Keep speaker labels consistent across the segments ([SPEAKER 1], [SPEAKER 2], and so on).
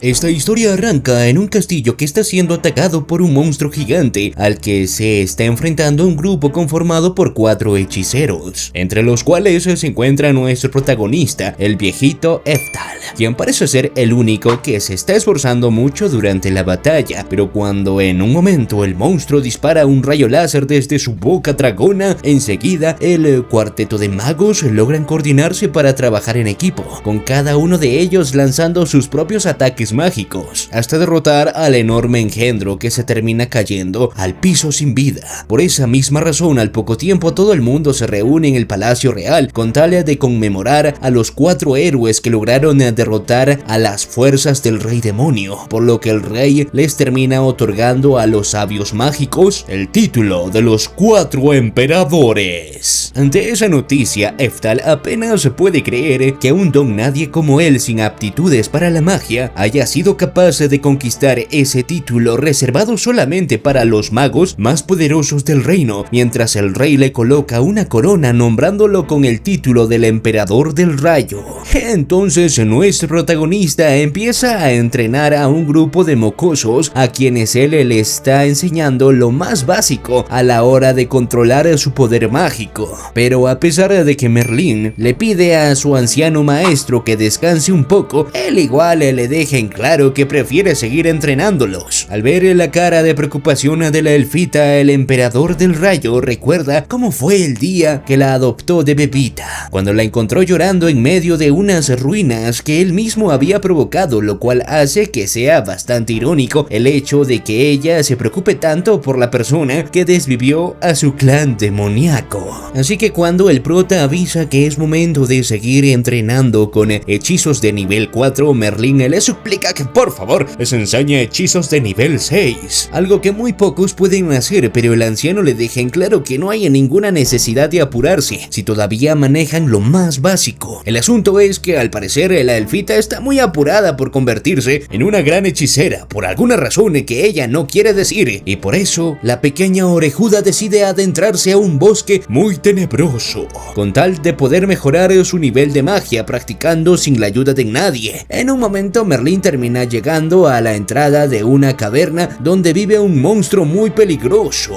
[SPEAKER 1] Esta historia arranca en un castillo que está siendo atacado por un monstruo gigante al que se está enfrentando un grupo conformado por 4 hechiceros, entre los cuales se encuentra nuestro protagonista, el viejito Eftal, quien parece ser el único que se está esforzando mucho durante la batalla, pero cuando en un momento el monstruo dispara un rayo láser desde su boca dragona, enseguida el cuarteto de magos logran coordinarse para trabajar en equipo, con cada uno de ellos lanzando sus propios ataques mágicos, hasta derrotar al enorme engendro que se termina cayendo al piso sin vida. Por esa misma razón, al poco tiempo todo el mundo se reúne en el Palacio Real con tal de conmemorar a los 4 héroes que lograron derrotar a las fuerzas del Rey Demonio, por lo que el rey les termina otorgando a los sabios mágicos el título de los 4 emperadores. Ante esa noticia, Eftal apenas puede creer que un don nadie como él sin aptitudes para la magia haya sido capaz de conquistar ese título reservado solamente para los magos más poderosos del reino, mientras el rey le coloca una corona nombrándolo con el título del emperador del rayo. Entonces nuestro protagonista empieza a entrenar a un grupo de mocosos a quienes él le está enseñando lo más básico a la hora de controlar su poder mágico. Pero a pesar de que Merlín le pide a su anciano maestro que descanse un poco, él igual le deja en claro que prefiere seguir entrenándolos. Al ver la cara de preocupación de la elfita, el emperador del rayo recuerda cómo fue el día que la adoptó de bebita, cuando la encontró llorando en medio de unas ruinas que él mismo había provocado, lo cual hace que sea bastante irónico el hecho de que ella se preocupe tanto por la persona que desvivió a su clan demoníaco. Así que cuando el prota avisa que es momento de seguir entrenando con hechizos de nivel 4, Merlín le suplica que por favor les enseñe hechizos de nivel 6, algo que muy pocos pueden hacer, pero el anciano le deja en claro que no hay ninguna necesidad de apurarse si todavía manejan lo más básico. El asunto es que al parecer la elfita está muy apurada por convertirse en una gran hechicera, por alguna razón que ella no quiere decir, y por eso la pequeña orejuda decide adentrarse a un bosque muy tenebroso, con tal de poder mejorar su nivel de magia practicando sin la ayuda de nadie. En un momento Merlín termina llegando a la entrada de una caverna donde vive un monstruo muy peligroso,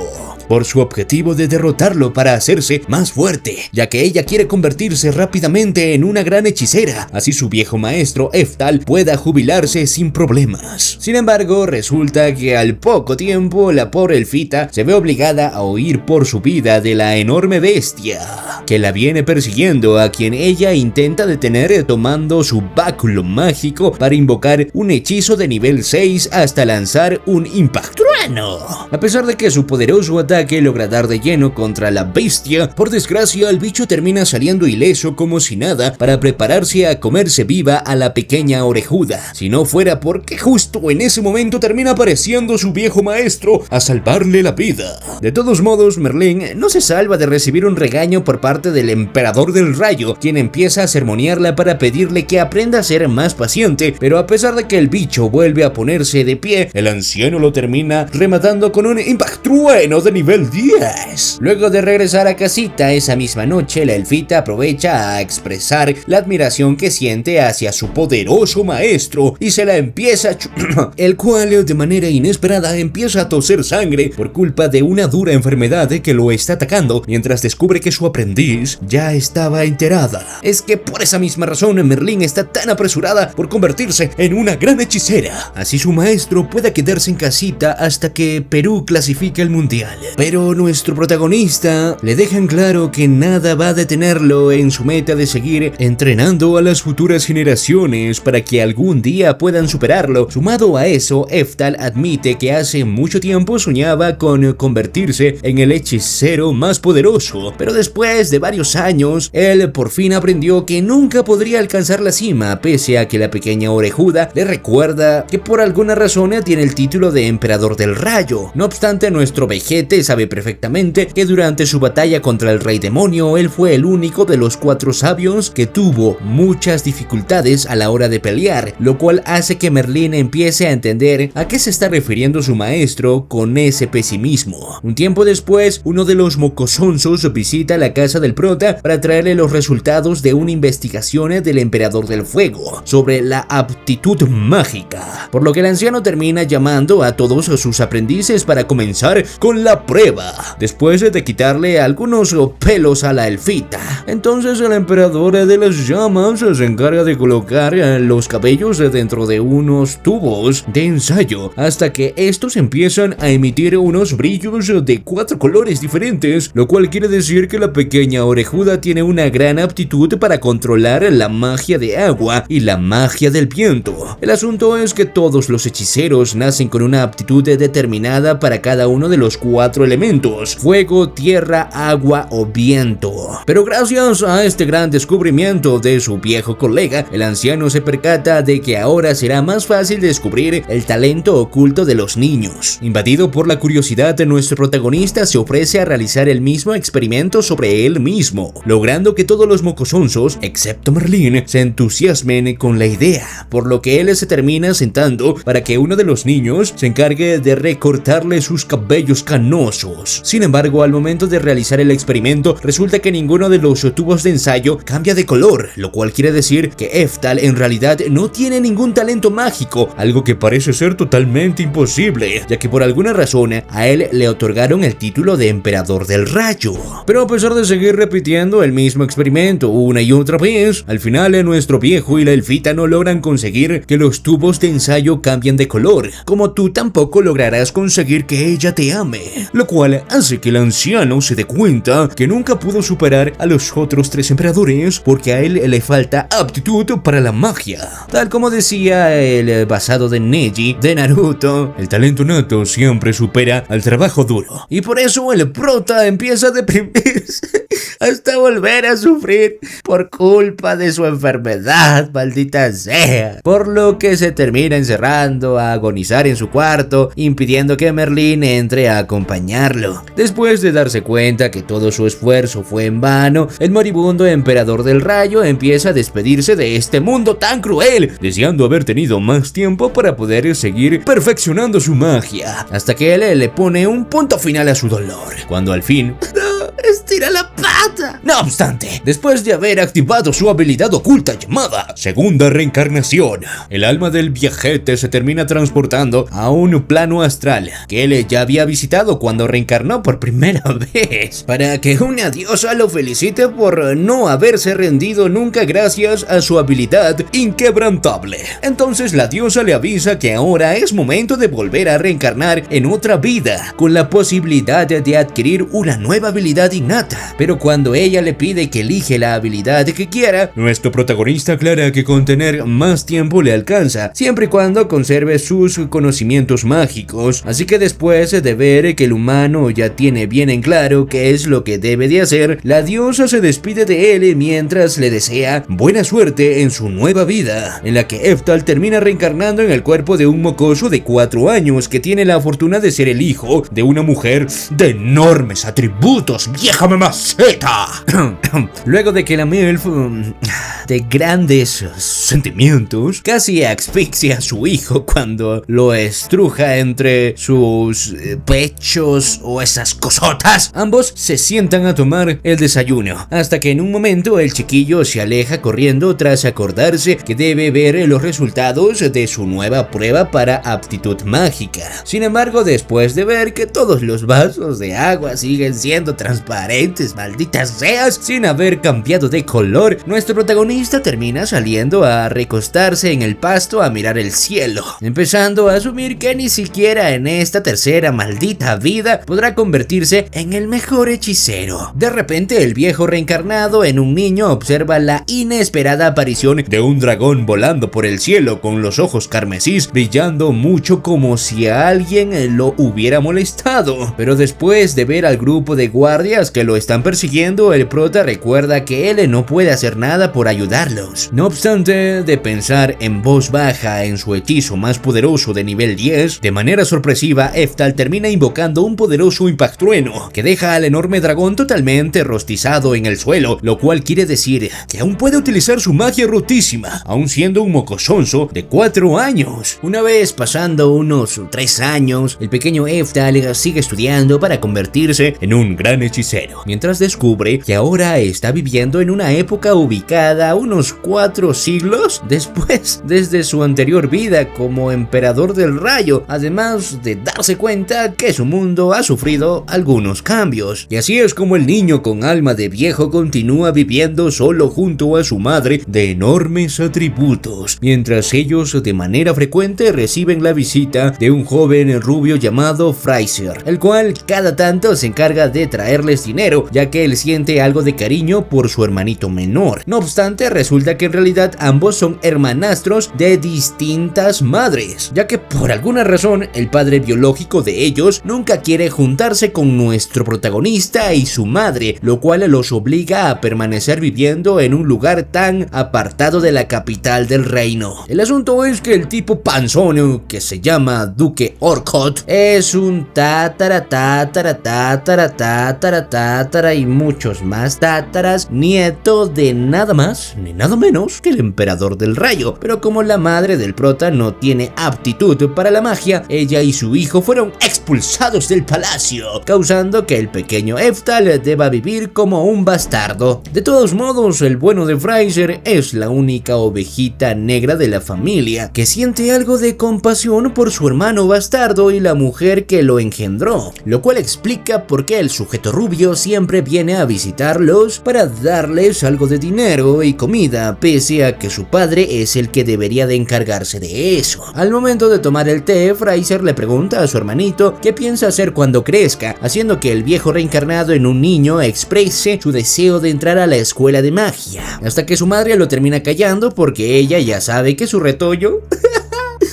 [SPEAKER 1] por su objetivo de derrotarlo para hacerse más fuerte, ya que ella quiere convertirse rápidamente en una gran hechicera, así su viejo maestro Eftal pueda jubilarse sin problemas. Sin embargo, resulta que al poco tiempo la pobre elfita se ve obligada a huir por su vida de la enorme bestia que la viene persiguiendo, a quien ella intenta detener tomando su báculo mágico para invocar un hechizo de nivel 6 hasta lanzar un impacto trueno. A pesar de que su poderoso ataque logra dar de lleno contra la bestia, por desgracia el bicho termina saliendo ileso como si nada para prepararse a comerse viva a la pequeña orejuda, si no fuera porque justo en ese momento termina apareciendo su viejo maestro a salvarle la vida. De todos modos, Merlín no se salva de recibir un regaño por parte del emperador del rayo, quien empieza a sermonearla para pedirle que aprenda a ser más paciente, pero a pesar de que el bicho vuelve a ponerse de pie, el anciano lo termina rematando con un impacto trueno de nivel 10. Luego de regresar a casita esa misma noche, la elfita aprovecha a expresar la admiración que siente hacia su poderoso maestro y se la empieza a el cual de manera inesperada empieza a toser sangre por culpa de una dura enfermedad que lo está atacando, mientras descubre que su aprendiz ya estaba enterada. Es que por esa misma razón Merlín está tan apresurada por convertirse en una gran hechicera, así su maestro pueda quedarse en casita hasta que Perú clasifique el mundial. Pero nuestro protagonista le deja en claro que nada va a detenerlo en su meta de seguir entrenando a las futuras generaciones para que algún día puedan superarlo. Sumado a eso, Eftal admite que hace mucho tiempo soñaba con convertirse en el hechicero más poderoso, pero después de varios años, él por fin aprendió que nunca podría alcanzar la cima, pese a que la pequeña orejuda le recuerda que por alguna razón tiene el título de emperador del del rayo. No obstante, nuestro Vegete sabe perfectamente que durante su batalla contra el Rey Demonio, él fue el único de los 4 sabios que tuvo muchas dificultades a la hora de pelear, lo cual hace que Merlín empiece a entender a qué se está refiriendo su maestro con ese pesimismo. Un tiempo después, uno de los mocosonzos visita la casa del prota para traerle los resultados de una investigación del Emperador del Fuego sobre la aptitud mágica, por lo que el anciano termina llamando a todos sus aprendices para comenzar con la prueba, después de quitarle algunos pelos a la elfita. Entonces el Emperador de las Llamas se encarga de colocar los cabellos dentro de unos tubos de ensayo hasta que estos empiezan a emitir unos brillos de 4 colores diferentes, lo cual quiere decir que la pequeña orejuda tiene una gran aptitud para controlar la magia de agua y la magia del viento. El asunto es que todos los hechiceros nacen con una aptitud determinada para cada uno de los 4 elementos: fuego, tierra, agua o viento. Pero gracias a este gran descubrimiento de su viejo colega, el anciano se percata de que ahora será más fácil descubrir el talento oculto de los niños. Invadido por la curiosidad, nuestro protagonista se ofrece a realizar el mismo experimento sobre él mismo, logrando que todos los mocosonzos, excepto Merlín, se entusiasmen con la idea, por lo que él se termina sentando para que uno de los niños se encargue de recortarle sus cabellos canosos. Sin embargo, al momento de realizar el experimento, resulta que ninguno de los tubos de ensayo cambia de color, lo cual quiere decir que Eftal en realidad no tiene ningún talento mágico, algo que parece ser totalmente imposible, ya que por alguna razón a él le otorgaron el título de Emperador del Rayo. Pero a pesar de seguir repitiendo el mismo experimento una y otra vez, al final nuestro viejo y la elfita no logran conseguir que los tubos de ensayo cambien de color, como tú tampoco lograrás conseguir que ella te ame, lo cual hace que el anciano se dé cuenta que nunca pudo superar a los otros 3 emperadores porque a él le falta aptitud para la magia. Tal como decía el basado de Neji de Naruto, el talento nato siempre supera al trabajo duro, y por eso el prota empieza a deprimirse hasta volver a sufrir por culpa de su enfermedad, maldita sea, por lo que se termina encerrando a agonizar en su cuarto, impidiendo que Merlín entre a acompañarlo. Después de darse cuenta que todo su esfuerzo fue en vano, el moribundo Emperador del Rayo empieza a despedirse de este mundo tan cruel, deseando haber tenido más tiempo para poder seguir perfeccionando su magia, hasta que él le pone un punto final a su dolor, cuando al fin estira la pata. No obstante, después de haber activado su habilidad oculta llamada Segunda Reencarnación, el alma del viajete se termina transportando a un plano astral que él ya había visitado cuando reencarnó por primera vez, para que una diosa lo felicite por no haberse rendido nunca gracias a su habilidad inquebrantable. Entonces la diosa le avisa que ahora es momento de volver a reencarnar en otra vida, con la posibilidad de adquirir una nueva habilidad innata. Pero cuando ella le pide que elige la habilidad que quiera, nuestro protagonista aclara que con tener más tiempo le alcanza, siempre y cuando conserve sus conocimientos mágicos. Así que después de ver que el humano ya tiene bien en claro qué es lo que debe de hacer, la diosa se despide de él mientras le desea buena suerte en su nueva vida, en la que Eftal termina reencarnando en el cuerpo de un mocoso de 4 años que tiene la fortuna de ser el hijo de una mujer de enormes atributos, vieja mamaceta. Luego de que la MILF, de grandes sentimientos, casi asfixia a su hijo cuando lo estruja entre sus pechos o esas cosotas, ambos se sientan a tomar el desayuno, hasta que en un momento el chiquillo se aleja corriendo tras acordarse que debe ver los resultados de su nueva prueba para aptitud mágica. Sin embargo, después de ver que todos los vasos de agua siguen siendo transparentes, malditas seas, sin haber cambiado de color, nuestro protagonista termina saliendo a recostarse en el pasto a mirar el cielo, empezando a asumir que ni siquiera en esta tercera maldita vida podrá convertirse en el mejor hechicero. De repente, el viejo reencarnado en un niño observa la inesperada aparición de un dragón volando por el cielo con los ojos carmesís brillando mucho, como si a alguien lo hubiera molestado. Pero después de ver al grupo de guardias guardias que lo están persiguiendo, el prota recuerda que él no puede hacer nada por ayudarlos. No obstante, de pensar en voz baja en su hechizo más poderoso de nivel 10, de manera sorpresiva, Eftal termina invocando un poderoso impactrueno que deja al enorme dragón totalmente rostizado en el suelo, lo cual quiere decir que aún puede utilizar su magia rotísima, aún siendo un mocosonso de 4 años. Una vez pasando unos 3 años, el pequeño Eftal sigue estudiando para convertirse en un gran hechicero, mientras descubre que ahora está viviendo en una época ubicada unos 4 siglos después, desde su anterior vida como emperador del rayo, además de darse cuenta que su mundo ha sufrido algunos cambios. Y así es como el niño con alma de viejo continúa viviendo solo junto a su madre de enormes atributos, mientras ellos de manera frecuente reciben la visita de un joven rubio llamado Fraser, el cual cada tanto se encarga de traerles dinero, ya que él siente algo de cariño por su hermanito menor. No obstante, resulta que en realidad ambos son hermanastros de distintas madres, ya que por alguna razón el padre biológico de ellos nunca quiere juntarse con nuestro protagonista y su madre, lo cual los obliga a permanecer viviendo en un lugar tan apartado de la capital del reino. El asunto es que el tipo panzón, que se llama Duque Orcott, es un tatara y muchos más tátaras nieto de nada más ni nada menos que el emperador del rayo. Pero como la madre del prota no tiene aptitud para la magia, ella y su hijo fueron expulsados del palacio, causando que el pequeño Eftal deba vivir como un bastardo. De todos modos, el bueno de Fraser es la única ovejita negra de la familia que siente algo de compasión por su hermano bastardo y la mujer que lo engendró, lo cual explica por qué el sujeto rubio siempre viene a visitarlos para darles algo de dinero y comida, pese a que su padre es el que debería de encargarse de eso. Al momento de tomar el té, Fraser le pregunta a su hermanito qué piensa hacer cuando crezca, haciendo que el viejo reencarnado en un niño exprese su deseo de entrar a la escuela de magia, hasta que su madre lo termina callando porque ella ya sabe que su retoño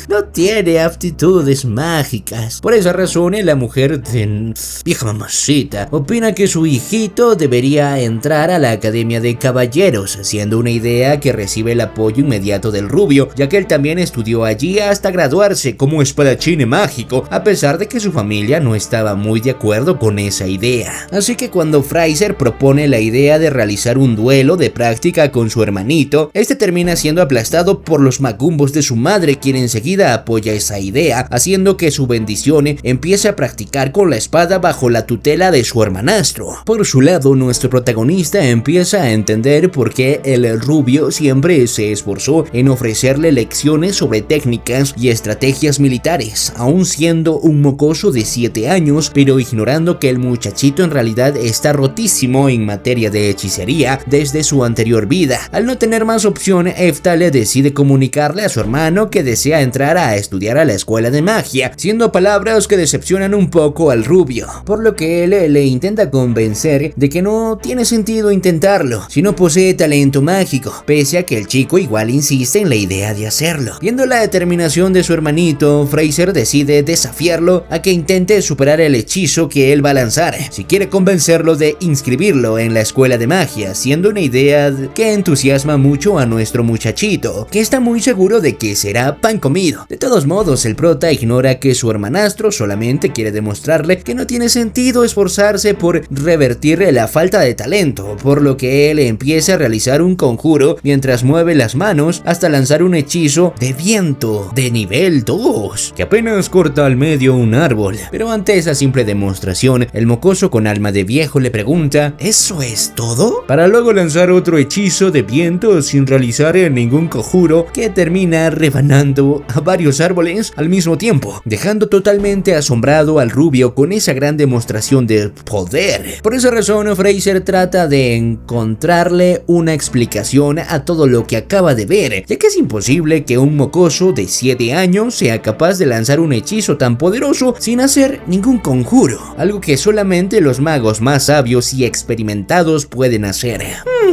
[SPEAKER 1] no tiene aptitudes mágicas. Por esa razón, la mujer de vieja mamacita opina que su hijito debería entrar a la Academia de Caballeros, siendo una idea que recibe el apoyo inmediato del rubio, ya que él también estudió allí hasta graduarse como espadachín mágico, a pesar de que su familia no estaba muy de acuerdo con esa idea. Así que cuando Fraser propone la idea de realizar un duelo de práctica con su hermanito, este termina siendo aplastado por los magumbos de su madre, quien enseguida apoya esa idea, haciendo que su bendición empiece a practicar con la espada bajo la tutela de su hermanastro. Por su lado, nuestro protagonista empieza a entender por qué el rubio siempre se esforzó en ofrecerle lecciones sobre técnicas y estrategias militares, aún siendo un mocoso de 7 años, pero ignorando que el muchachito en realidad está rotísimo en materia de hechicería desde su anterior vida. Al no tener más opción, Eftal decide comunicarle a su hermano que desea entrar a estudiar a la escuela de magia, siendo palabras que decepcionan un poco al rubio, por lo que él le intenta convencer de que no tiene sentido intentarlo si no posee talento mágico, pese a que el chico igual insiste en la idea de hacerlo. Viendo la determinación de su hermanito, Fraser decide desafiarlo a que intente superar el hechizo que él va a lanzar, si quiere convencerlo de inscribirlo en la escuela de magia, siendo una idea que entusiasma mucho a nuestro muchachito, que está muy seguro de que será pan comido. De todos modos, el prota ignora que su hermanastro solamente quiere demostrarle que no tiene sentido esforzarse por revertir la falta de talento, por lo que él empieza a realizar un conjuro mientras mueve las manos hasta lanzar un hechizo de viento de nivel 2, que apenas corta al medio un árbol. Pero ante esa simple demostración, el mocoso con alma de viejo le pregunta: ¿eso es todo? Para luego lanzar otro hechizo de viento sin realizar ningún conjuro, que termina rebanando a varios árboles al mismo tiempo, dejando totalmente asombrado al rubio con esa gran demostración de poder. Por esa razón, Fraser trata de encontrarle una explicación a todo lo que acaba de ver, ya que es imposible que un mocoso de 7 años sea capaz de lanzar un hechizo tan poderoso sin hacer ningún conjuro, algo que solamente los magos más sabios y experimentados pueden hacer.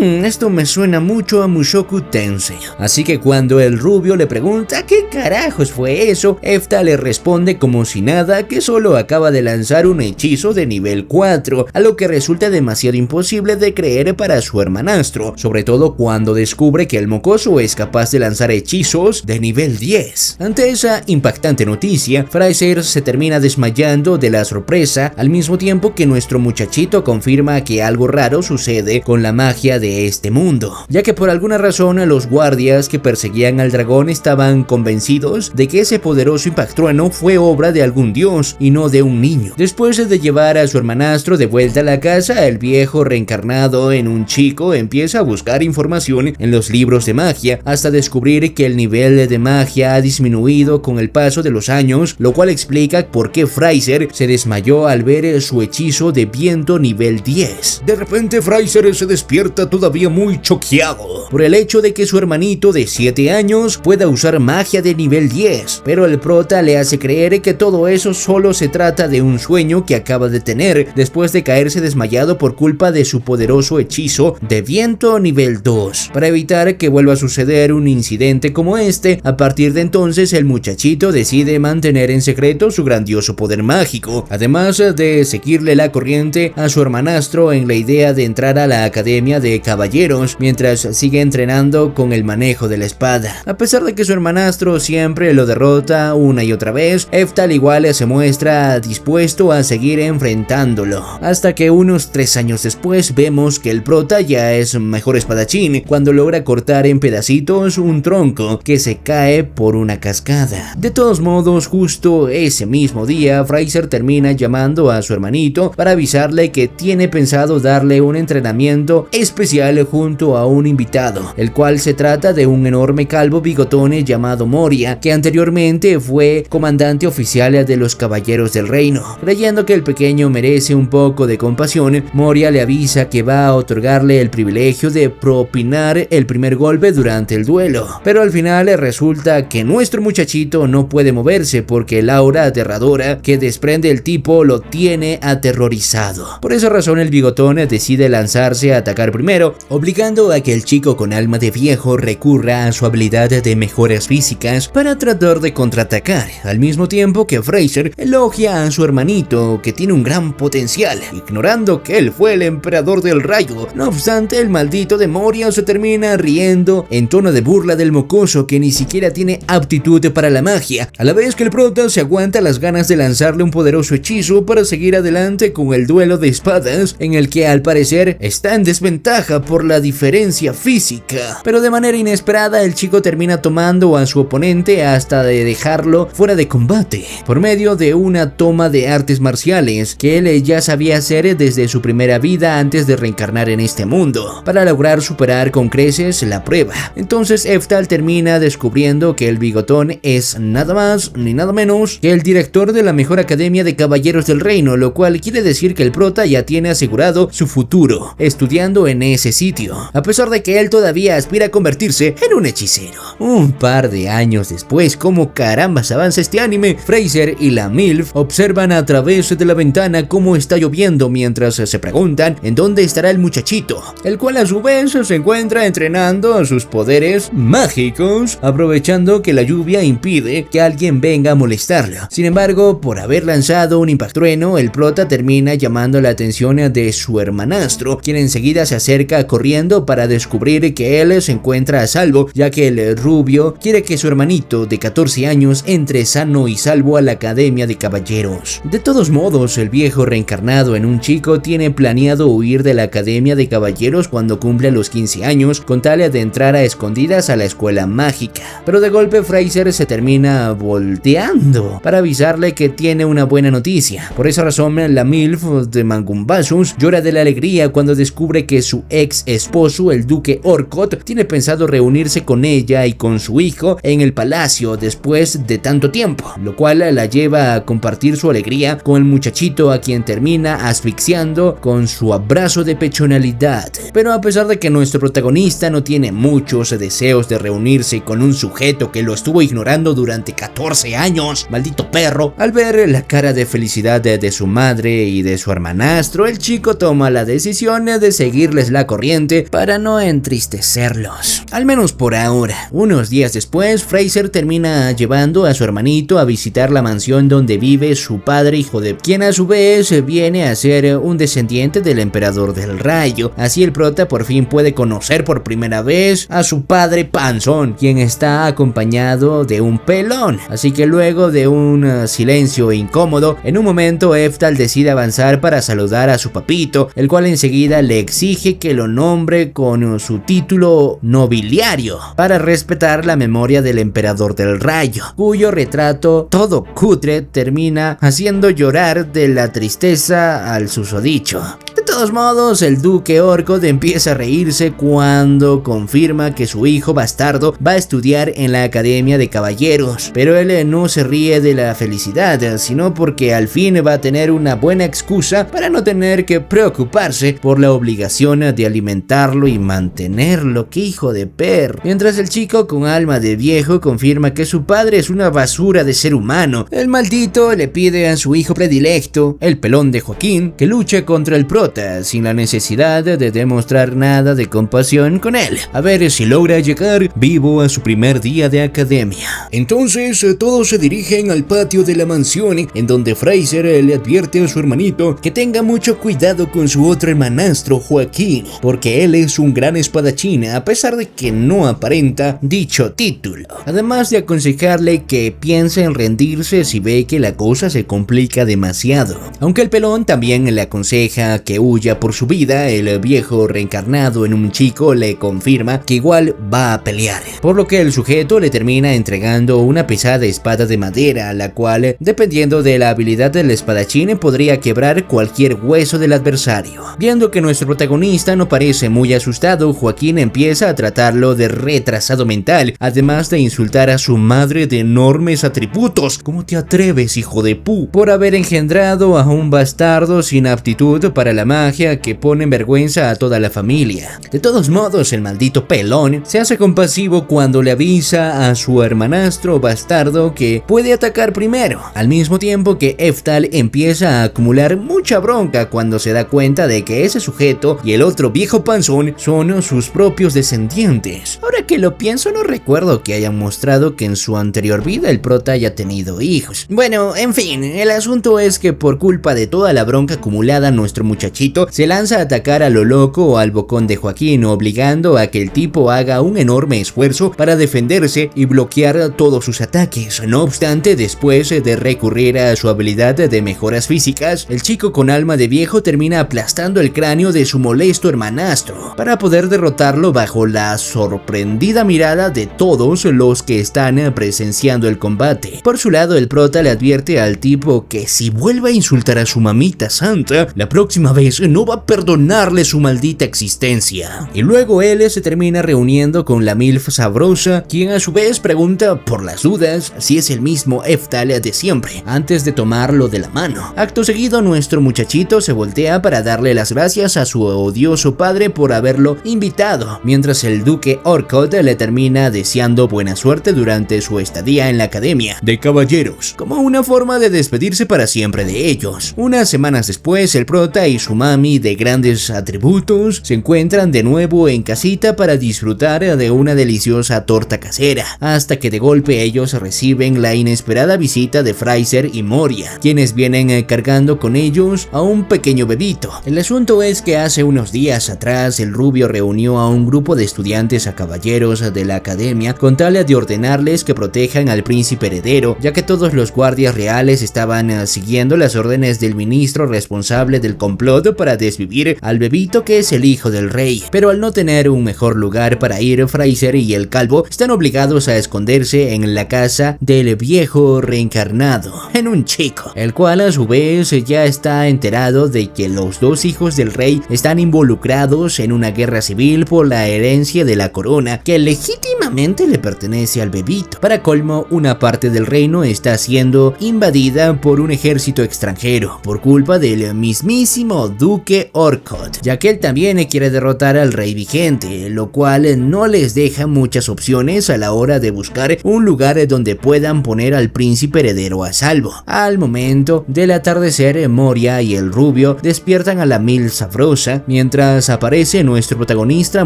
[SPEAKER 1] Esto me suena mucho a Mushoku Tensei. Así que cuando el rubio le pregunta qué carajo carajos fue eso? Efta le responde como si nada que solo acaba de lanzar un hechizo de nivel 4, a lo que resulta demasiado imposible de creer para su hermanastro, sobre todo cuando descubre que el mocoso es capaz de lanzar hechizos de nivel 10. Ante esa impactante noticia, Fraiser se termina desmayando de la sorpresa, al mismo tiempo que nuestro muchachito confirma que algo raro sucede con la magia de este mundo, ya que por alguna razón los guardias que perseguían al dragón estaban convencidos de que ese poderoso impactrueno fue obra de algún dios y no de un niño. Después de llevar a su hermanastro de vuelta a la casa, el viejo reencarnado en un chico empieza a buscar información en los libros de magia hasta descubrir que el nivel de magia ha disminuido con el paso de los años, lo cual explica por qué Fraiser se desmayó al ver su hechizo de viento nivel 10. De repente Fraiser se despierta todavía muy choqueado por el hecho de que su hermanito de 7 años pueda usar magia de nivel 10, pero el prota le hace creer que todo eso solo se trata de un sueño que acaba de tener después de caerse desmayado por culpa de su poderoso hechizo de viento nivel 2. Para evitar que vuelva a suceder un incidente como este, a partir de entonces el muchachito decide mantener en secreto su grandioso poder mágico, además de seguirle la corriente a su hermanastro en la idea de entrar a la academia de caballeros mientras sigue entrenando con el manejo de la espada. A pesar de que su hermanastro siempre lo derrota una y otra vez, Efta al igual se muestra dispuesto a seguir enfrentándolo, hasta que unos 3 años después vemos que el prota ya es mejor espadachín cuando logra cortar en pedacitos un tronco que se cae por una cascada. De todos modos, justo ese mismo día, Fraiser termina llamando a su hermanito para avisarle que tiene pensado darle un entrenamiento especial junto a un invitado, el cual se trata de un enorme calvo bigotón llamado Moria, que anteriormente fue comandante oficial de los caballeros del reino. Creyendo que el pequeño merece un poco de compasión, Moria le avisa que va a otorgarle el privilegio de propinar el primer golpe durante el duelo, pero al final resulta que nuestro muchachito no puede moverse porque el aura aterradora que desprende el tipo lo tiene aterrorizado. Por esa razón el bigotón decide lanzarse a atacar primero, obligando a que el chico con alma de viejo recurra a su habilidad de mejoras físicas para tratar de contraatacar, al mismo tiempo que Fraiser elogia a su hermanito que tiene un gran potencial, ignorando que él fue el emperador del rayo. No obstante, el maldito de Moria se termina riendo en tono de burla del mocoso que ni siquiera tiene aptitud para la magia, a la vez que el prota se aguanta las ganas de lanzarle un poderoso hechizo para seguir adelante con el duelo de espadas, en el que al parecer está en desventaja por la diferencia física. Pero de manera inesperada el chico termina tomando a su oponente hasta de dejarlo fuera de combate, por medio de una toma de artes marciales que él ya sabía hacer desde su primera vida antes de reencarnar en este mundo, para lograr superar con creces la prueba. Entonces Eftal termina descubriendo que el bigotón es nada más ni nada menos que el director de la mejor academia de caballeros del reino, lo cual quiere decir que el prota ya tiene asegurado su futuro estudiando en ese sitio, a pesar de que él todavía aspira a convertirse en un hechicero. Un par de años después, como carambas avanza este anime, Fraiser y la MILF observan a través de la ventana cómo está lloviendo mientras se preguntan en dónde estará el muchachito, el cual a su vez se encuentra entrenando sus poderes mágicos, aprovechando que la lluvia impide que alguien venga a molestarlo. Sin embargo, por haber lanzado un impactrueno, el prota termina llamando la atención de su hermanastro, quien enseguida se acerca corriendo para descubrir que él se encuentra a salvo, ya que el rubio quiere que su hermanito de 14 años entre sano y salvo a la academia de caballeros. De todos modos, el viejo reencarnado en un chico tiene planeado huir de la academia de caballeros cuando cumple los 15 años, con tal de entrar a escondidas a la escuela mágica. Pero de golpe Fraiser se termina volteando para avisarle que tiene una buena noticia. Por esa razón, la MILF de Mangumbasus llora de la alegría cuando descubre que su ex esposo, el duque Orcot, tiene pensado reunirse con ella y con su hijo en el palacio después de tanto tiempo, lo cual la lleva a compartir su alegría con el muchachito, a quien termina asfixiando con su abrazo de pechonalidad. Pero a pesar de que nuestro protagonista no tiene muchos deseos de reunirse con un sujeto que lo estuvo ignorando durante 14 años, maldito perro, al ver la cara de felicidad de su madre y de su hermanastro, el chico toma la decisión de seguirles la corriente para no entristecerlos, al menos por ahora. Unos días después, Fraiser Fraiser termina llevando a su hermanito a visitar la mansión donde vive su padre hijo de quien a su vez viene a ser un descendiente del emperador del rayo. Así el prota por fin puede conocer por primera vez a su padre panzón, quien está acompañado de un pelón. Así que luego de un silencio incómodo, en un momento Eftal decide avanzar para saludar a su papito, el cual enseguida le exige que lo nombre con su título nobiliario para respetar la memoria del emperador del rayo, cuyo retrato todo cutre termina haciendo llorar de la tristeza al susodicho. De todos modos, el duque Orcod empieza a reírse cuando confirma que su hijo bastardo va a estudiar en la Academia de Caballeros, pero él no se ríe de la felicidad, sino porque al fin va a tener una buena excusa para no tener que preocuparse por la obligación de alimentarlo y mantenerlo. ¡Qué hijo de perro! Mientras el chico con alma de viejo confirma que su padre es una basura de ser humano, el maldito le pide a su hijo predilecto, el pelón de Joaquín, que luche contra el prota sin la necesidad de demostrar nada de compasión con él, a ver si logra llegar vivo a su primer día de academia. Entonces todos se dirigen al patio de la mansión, en donde Fraiser le advierte a su hermanito que tenga mucho cuidado con su otro hermanastro Joaquín, porque él es un gran espadachín a pesar de que no aparenta dicho título, además de aconsejarle que piense en rendirse si ve que la cosa se complica demasiado. Aunque el pelón también le aconseja que huya por su vida, el viejo reencarnado en un chico le confirma que igual va a pelear, por lo que el sujeto le termina entregando una pesada espada de madera, la cual, dependiendo de la habilidad del espadachín, podría quebrar cualquier hueso del adversario. Viendo que nuestro protagonista no parece muy asustado, Joaquín empieza a tratarlo de retrasado mental, además de insultar a su madre de enormes atributos. ¿Cómo te atreves, hijo de pu? Por haber engendrado a un bastardo sin aptitud para la magia que pone en vergüenza a toda la familia. De todos modos, el maldito pelón se hace compasivo cuando le avisa a su hermanastro bastardo que puede atacar primero, al mismo tiempo que Eftal empieza a acumular mucha bronca cuando se da cuenta de que ese sujeto y el otro viejo panzón son sus propios descendientes. Ahora que lo pienso, no recuerdo que hayan mostrado que en su anterior vida el prota haya tenido hijos. Bueno, en fin, el asunto es que por culpa de toda la bronca acumulada, nuestro muchachito se lanza a atacar a lo loco al bocón de Joaquín, obligando a que el tipo haga un enorme esfuerzo para defenderse y bloquear todos sus ataques. No obstante, después de recurrir a su habilidad de mejoras físicas, el chico con alma de viejo termina aplastando el cráneo de su molesto hermanastro, para poder derrotarlo bajo la sorprendida mirada de todos los que están presenciando el combate. Por su lado, el prota le advierte al tipo que si vuelve a insultar a su mamita santa, la próxima vez no va a perdonarle su maldita existencia. Y luego él se termina reuniendo con la milf sabrosa, quien a su vez pregunta por las dudas si es el mismo Eftal de siempre, antes de tomarlo de la mano. Acto seguido, nuestro muchachito se voltea para darle las gracias a su odioso padre por haberlo invitado, mientras el duque Orcod le termina deseando buena suerte durante su estadía en la Academia de Caballeros, como una forma de despedirse para siempre de ellos. Unas semanas después, el prota y su mami de grandes atributos se encuentran de nuevo en casita para disfrutar de una deliciosa torta casera, hasta que de golpe ellos reciben la inesperada visita de Fraiser y Moria, quienes vienen cargando con ellos a un pequeño bebito. El asunto es que hace unos días atrás el rubio reunió a un grupo de estudiantes a caballeros de la academia con tal de ordenarles que protejan al príncipe heredero, ya que todos los guardias reales estaban siguiendo las órdenes del ministro responsable del complot para desvivir al bebito que es el hijo del rey. Pero al no tener un mejor lugar para ir, Fraiser y el calvo están obligados a esconderse en la casa del viejo reencarnado, en un chico, el cual a su vez ya está enterado de que los dos hijos del rey están involucrados en una guerra civil por la herencia de la corona que legítimamente le pertenece al bebito. Para colmo, una parte del reino está siendo invadida por un ejército extranjero por culpa del mismísimo duque Orcod, ya que él también quiere derrotar al rey vigente, lo cual no les deja muchas opciones a la hora de buscar un lugar donde puedan poner al príncipe heredero a salvo. Al momento del atardecer, Moria y el rubio despiertan a la mil sabrosa, mientras aparece nuestro protagonista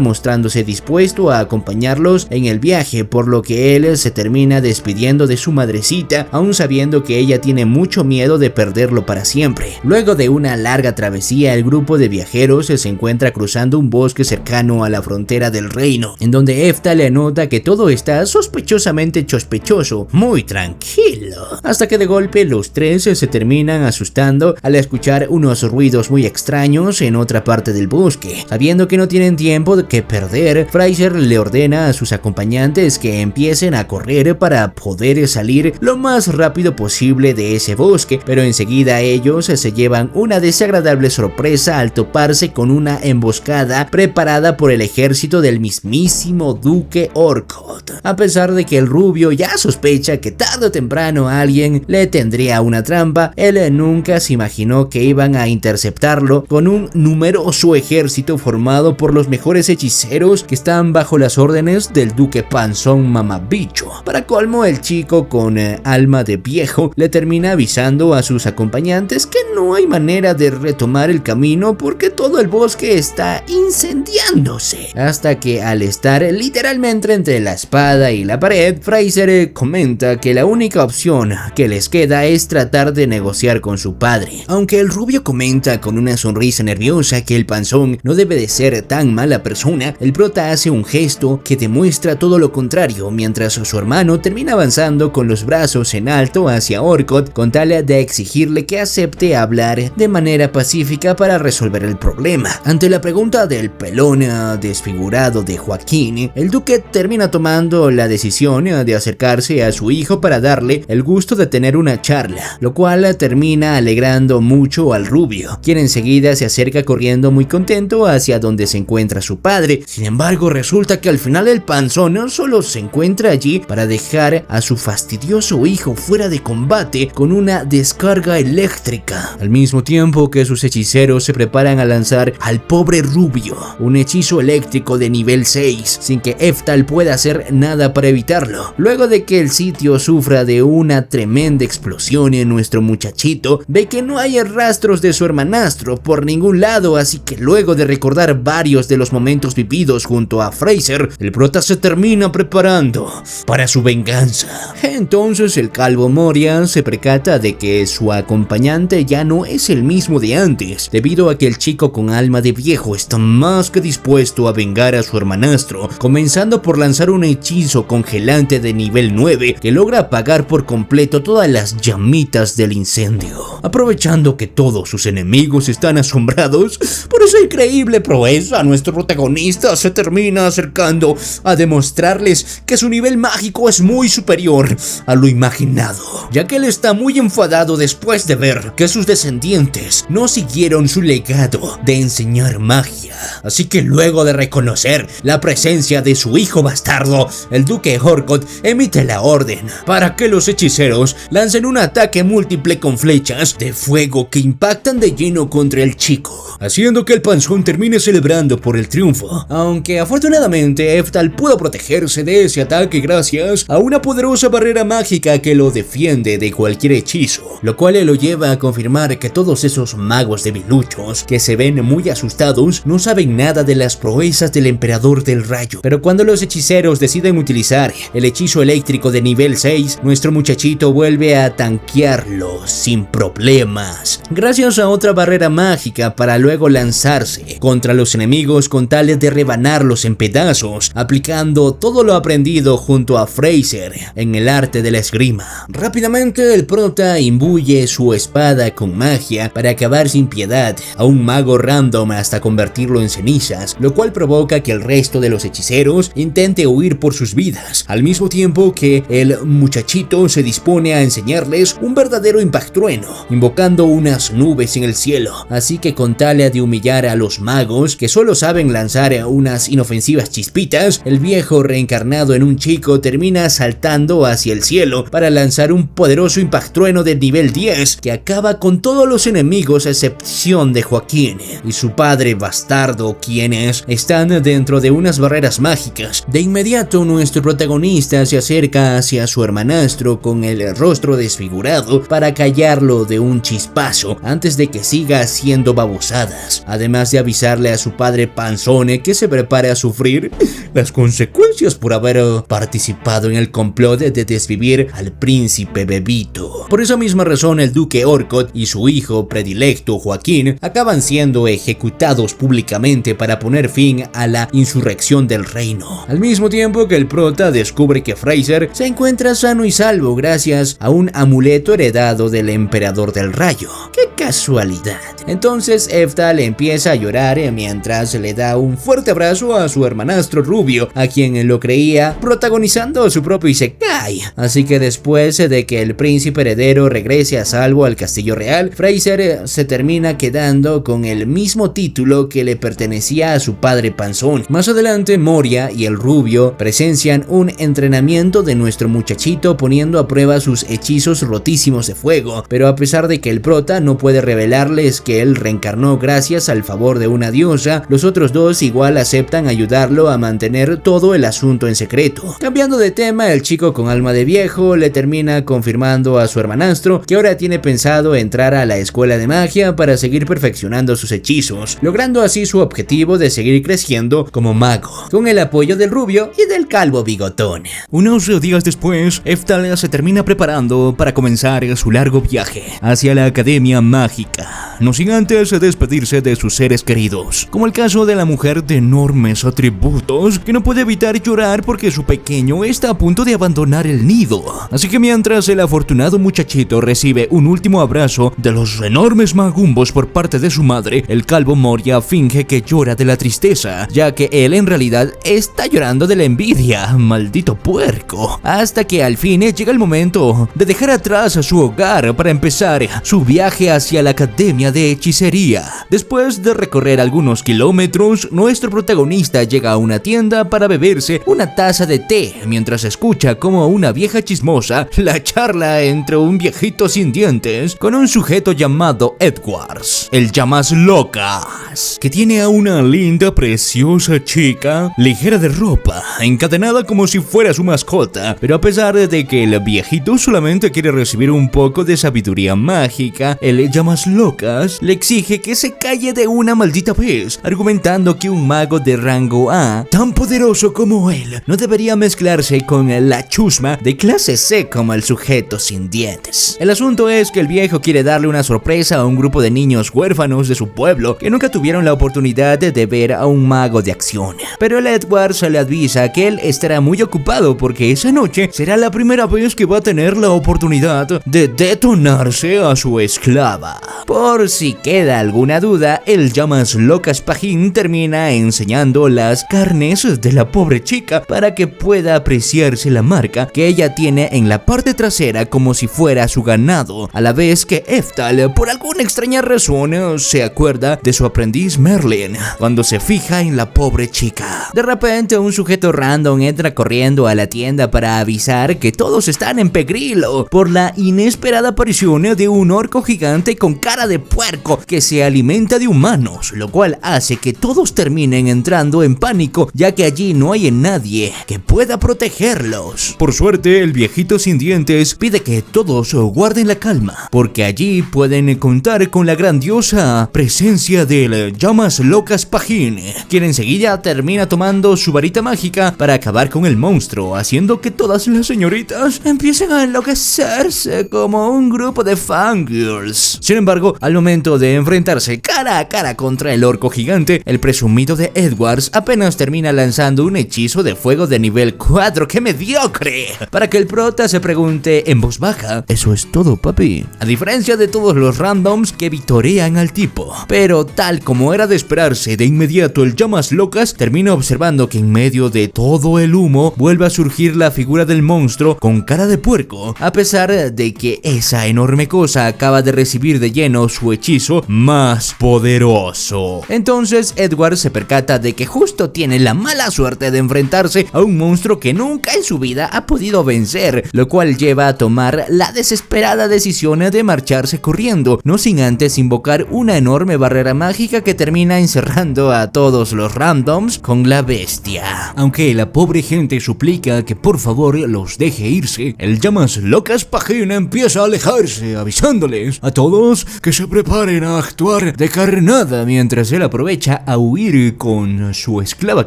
[SPEAKER 1] mostrándose dispuesto a acompañarlos en el el viaje, por lo que él se termina despidiendo de su madrecita, aún sabiendo que ella tiene mucho miedo de perderlo para siempre. Luego de una larga travesía, el grupo de viajeros se encuentra cruzando un bosque cercano a la frontera del reino, en donde Eftal le nota que todo está sospechosamente sospechoso, muy tranquilo, hasta que de golpe los tres se terminan asustando al escuchar unos ruidos muy extraños en otra parte del bosque. Sabiendo que no tienen tiempo que perder, Fraser le ordena a sus acompañantes que empiecen a correr para poder salir lo más rápido posible de ese bosque, pero enseguida ellos se llevan una desagradable sorpresa al toparse con una emboscada preparada por el ejército del mismísimo duque Orcott. A pesar de que el rubio ya sospecha que tarde o temprano alguien le tendría una trampa, él nunca se imaginó que iban a interceptarlo con un numeroso ejército formado por los mejores hechiceros que están bajo las órdenes del duque Panzón Mamabicho. Para colmo, el chico con alma de viejo le termina avisando a sus acompañantes que no hay manera de retomar el camino porque todo el bosque está incendiándose, hasta que al estar literalmente entre la espada y la pared, Fraser comenta que la única opción que les queda es tratar de negociar con su padre. Aunque el rubio comenta con una sonrisa nerviosa que el Panzón no debe de ser tan mala persona, el prota hace un gesto que demuestra todo lo contrario, mientras su hermano termina avanzando con los brazos en alto hacia Orcott con tal de exigirle que acepte hablar de manera pacífica para resolver el problema. Ante la pregunta del pelón desfigurado de Joaquín, el duque termina tomando la decisión de acercarse a su hijo para darle el gusto de tener una charla, lo cual termina alegrando mucho al rubio, quien enseguida se acerca corriendo muy contento hacia donde se encuentra su padre. Sin embargo, resulta que al final el Panzón no solo se encuentra allí para dejar a su fastidioso hijo fuera de combate con una descarga eléctrica, al mismo tiempo que sus hechiceros se preparan a lanzar al pobre rubio un hechizo eléctrico de nivel 6 sin que Eftal pueda hacer nada para evitarlo. Luego de que el sitio sufra de una tremenda explosión, en nuestro muchachito ve que no hay rastros de su hermanastro por ningún lado, así que luego de recordar varios de los momentos vividos junto a Fraser, el prota se termina preparando para su venganza. Entonces el calvo Moria se percata de que su acompañante ya no es el mismo de antes, debido a que el chico con alma de viejo está más que dispuesto a vengar a su hermanastro, comenzando por lanzar un hechizo congelante de nivel 9 que logra apagar por completo todas las llamitas del incendio. Aprovechando que todos sus enemigos están asombrados por esa increíble proeza, nuestro protagonista se termina acercando a demostrarles que su nivel mágico es muy superior a lo imaginado, ya que él está muy enfadado después de ver que sus descendientes no siguieron su legado de enseñar magia. Así que luego de reconocer la presencia de su hijo bastardo, el duque Orcott emite la orden para que los hechiceros lancen un ataque múltiple con flechas de fuego que impactan de lleno contra el chico, haciendo que el Panzón termine celebrando por el triunfo. Aunque afortunadamente Eftal pudo protegerse de ese ataque gracias a una poderosa barrera mágica que lo defiende de cualquier hechizo, lo cual lo lleva a confirmar que todos esos magos debiluchos que se ven muy asustados no saben nada de las proezas del emperador del rayo. Pero cuando los hechiceros deciden utilizar el hechizo eléctrico de nivel 6, nuestro muchachito vuelve a tanquearlo sin problemas, gracias a otra barrera mágica, para luego lanzarse contra los enemigos con tal de rebanarlos en pedazos, aplicando todo lo aprendido junto a Fraser en el arte de la esgrima. Rápidamente el prota imbuye su espada con magia para acabar sin piedad a un mago random hasta convertirlo en cenizas, lo cual provoca que el resto de los hechiceros intente huir por sus vidas, al mismo tiempo que el muchachito se dispone a enseñarles un verdadero impactrueno, invocando unas nubes en el cielo. Así que con tal de humillar a los magos que solo saben lanzar unas inofensivas chispitas, el viejo reencarnado en un chico termina saltando hacia el cielo para lanzar un poderoso impactrueno de nivel 10 que acaba con todos los enemigos a excepción de Joaquín y su padre bastardo, quienes están dentro de unas barreras mágicas. De inmediato nuestro protagonista se acerca hacia su hermanastro con el rostro desfigurado para callarlo de un chispazo antes de que siga haciendo babosadas, además de avisarle a su padre Panzone que se prepare a sufrir las consecuencias consecuencias por haber participado en el complot de desvivir al príncipe Bebito. Por esa misma razón, el duque Orcot y su hijo predilecto Joaquín acaban siendo ejecutados públicamente para poner fin a la insurrección del reino. Al mismo tiempo que el prota descubre que Fraser se encuentra sano y salvo gracias a un amuleto heredado del emperador del rayo. ¡Qué casualidad! Entonces Eftal empieza a llorar mientras le da un fuerte abrazo a su hermanastro rubio, a quien lo creía protagonizando su propio isekai. Así que después de que el príncipe heredero regrese a salvo al castillo real, Fraser se termina quedando con el mismo título que le pertenecía a su padre panzón. Más adelante, Moria y el rubio presencian un entrenamiento de nuestro muchachito poniendo a prueba sus hechizos rotísimos de fuego, pero a pesar de que el prota no puede revelarles que él reencarnó gracias al favor de una diosa, los otros dos igual aceptan ayudarlo a mantener todo el asunto en secreto. Cambiando de tema, el chico con alma de viejo le termina confirmando a su hermanastro que ahora tiene pensado entrar a la escuela de magia para seguir perfeccionando sus hechizos, logrando así su objetivo de seguir creciendo como mago, con el apoyo del rubio y del calvo bigotón.
[SPEAKER 2] Unos días después, Eftal se termina preparando para comenzar su largo viaje hacia la Academia Mágica, no sin antes despedirse de sus seres queridos, como el caso de la mujer de enormes atributos que no puede evitar llorar porque su pequeño está a punto de abandonar el nido. Así que mientras el afortunado muchachito recibe un último abrazo de los enormes magumbos por parte de su madre, el calvo Moria finge que llora de la tristeza, ya que él en realidad está llorando de la envidia, maldito puerco, hasta que al fin llega el momento de dejar atrás a su hogar para empezar su viaje hacia la Academia de Hechicería. Después de recorrer algunos kilómetros, nuestro protagonista llega a una tienda para beberse una taza de té, mientras escucha como una vieja chismosa la charla entre un viejito sin dientes con un sujeto llamado Edwards, el llamas locas, que tiene a una linda, preciosa chica ligera de ropa, encadenada como si fuera su mascota, pero a pesar de que el viejito solamente quiere recibir un poco de sabiduría mágica, el llamas locas le exige que se calle de una maldita vez, argumentando que un mago de rango A, tan poderoso como él, no debería mezclarse con la chusma de clase C como el sujeto sin dientes. El asunto es que el viejo quiere darle una sorpresa a un grupo de niños huérfanos de su pueblo que nunca tuvieron la oportunidad de ver a un mago de acción, pero el Edwards le avisa que él estará muy ocupado porque esa noche será la primera vez que va a tener la oportunidad de detonarse a su esclava. Por si queda alguna duda, el llamas locas pajín termina enseñando las carnes de la pobre chica para que pueda apreciarse la marca que ella tiene en la parte trasera como si fuera su ganado, a la vez que Eftal, por alguna extraña razón, se acuerda de su aprendiz Merlin cuando se fija en la pobre chica. De repente, un sujeto random entra corriendo a la tienda para avisar que todos están en peligro por la inesperada aparición de un orco gigante con cara de puerco que se alimenta de humanos, lo cual hace que todos terminen entrando en pánico, ya que allí no hay nadie que pueda protegerlos. Por suerte, el viejito sin dientes pide que todos guarden la calma, porque allí pueden contar con la grandiosa presencia del llamas locas pajín, quien enseguida termina tomando su varita mágica para acabar con el monstruo, haciendo que todas las señoritas empiecen a enloquecerse como un grupo de fangirls. Sin embargo, al momento de enfrentarse cara a cara contra el orco gigante, el presumido de Edwards apenas termina lanzando un hechizo de fuego de nivel 4. ¡Qué mediocre! Para que el prota se pregunte en voz baja: ¿eso es todo, papi? A diferencia de todos los randoms que vitorean al tipo. Pero tal como era de esperarse, de inmediato el llamas locas termina observando que en medio de todo el humo vuelve a surgir la figura del monstruo con cara de puerco, a pesar de que esa enorme cosa acaba de recibir de lleno su hechizo más poderoso. Entonces Edward se percata de que justo tiene la mala suerte de enfrentarse a un monstruo que nunca en su vida ha podido vencer, lo cual lleva a tomar la desesperada decisión de marcharse corriendo, no sin antes invocar una enorme barrera mágica que termina encerrando a todos los randoms con la bestia. Aunque la pobre gente suplica que por favor los deje irse, el llamas locas pajín empieza a alejarse, avisándoles a todos que se preparen preparen a actuar de carnada mientras él aprovecha a huir con su esclava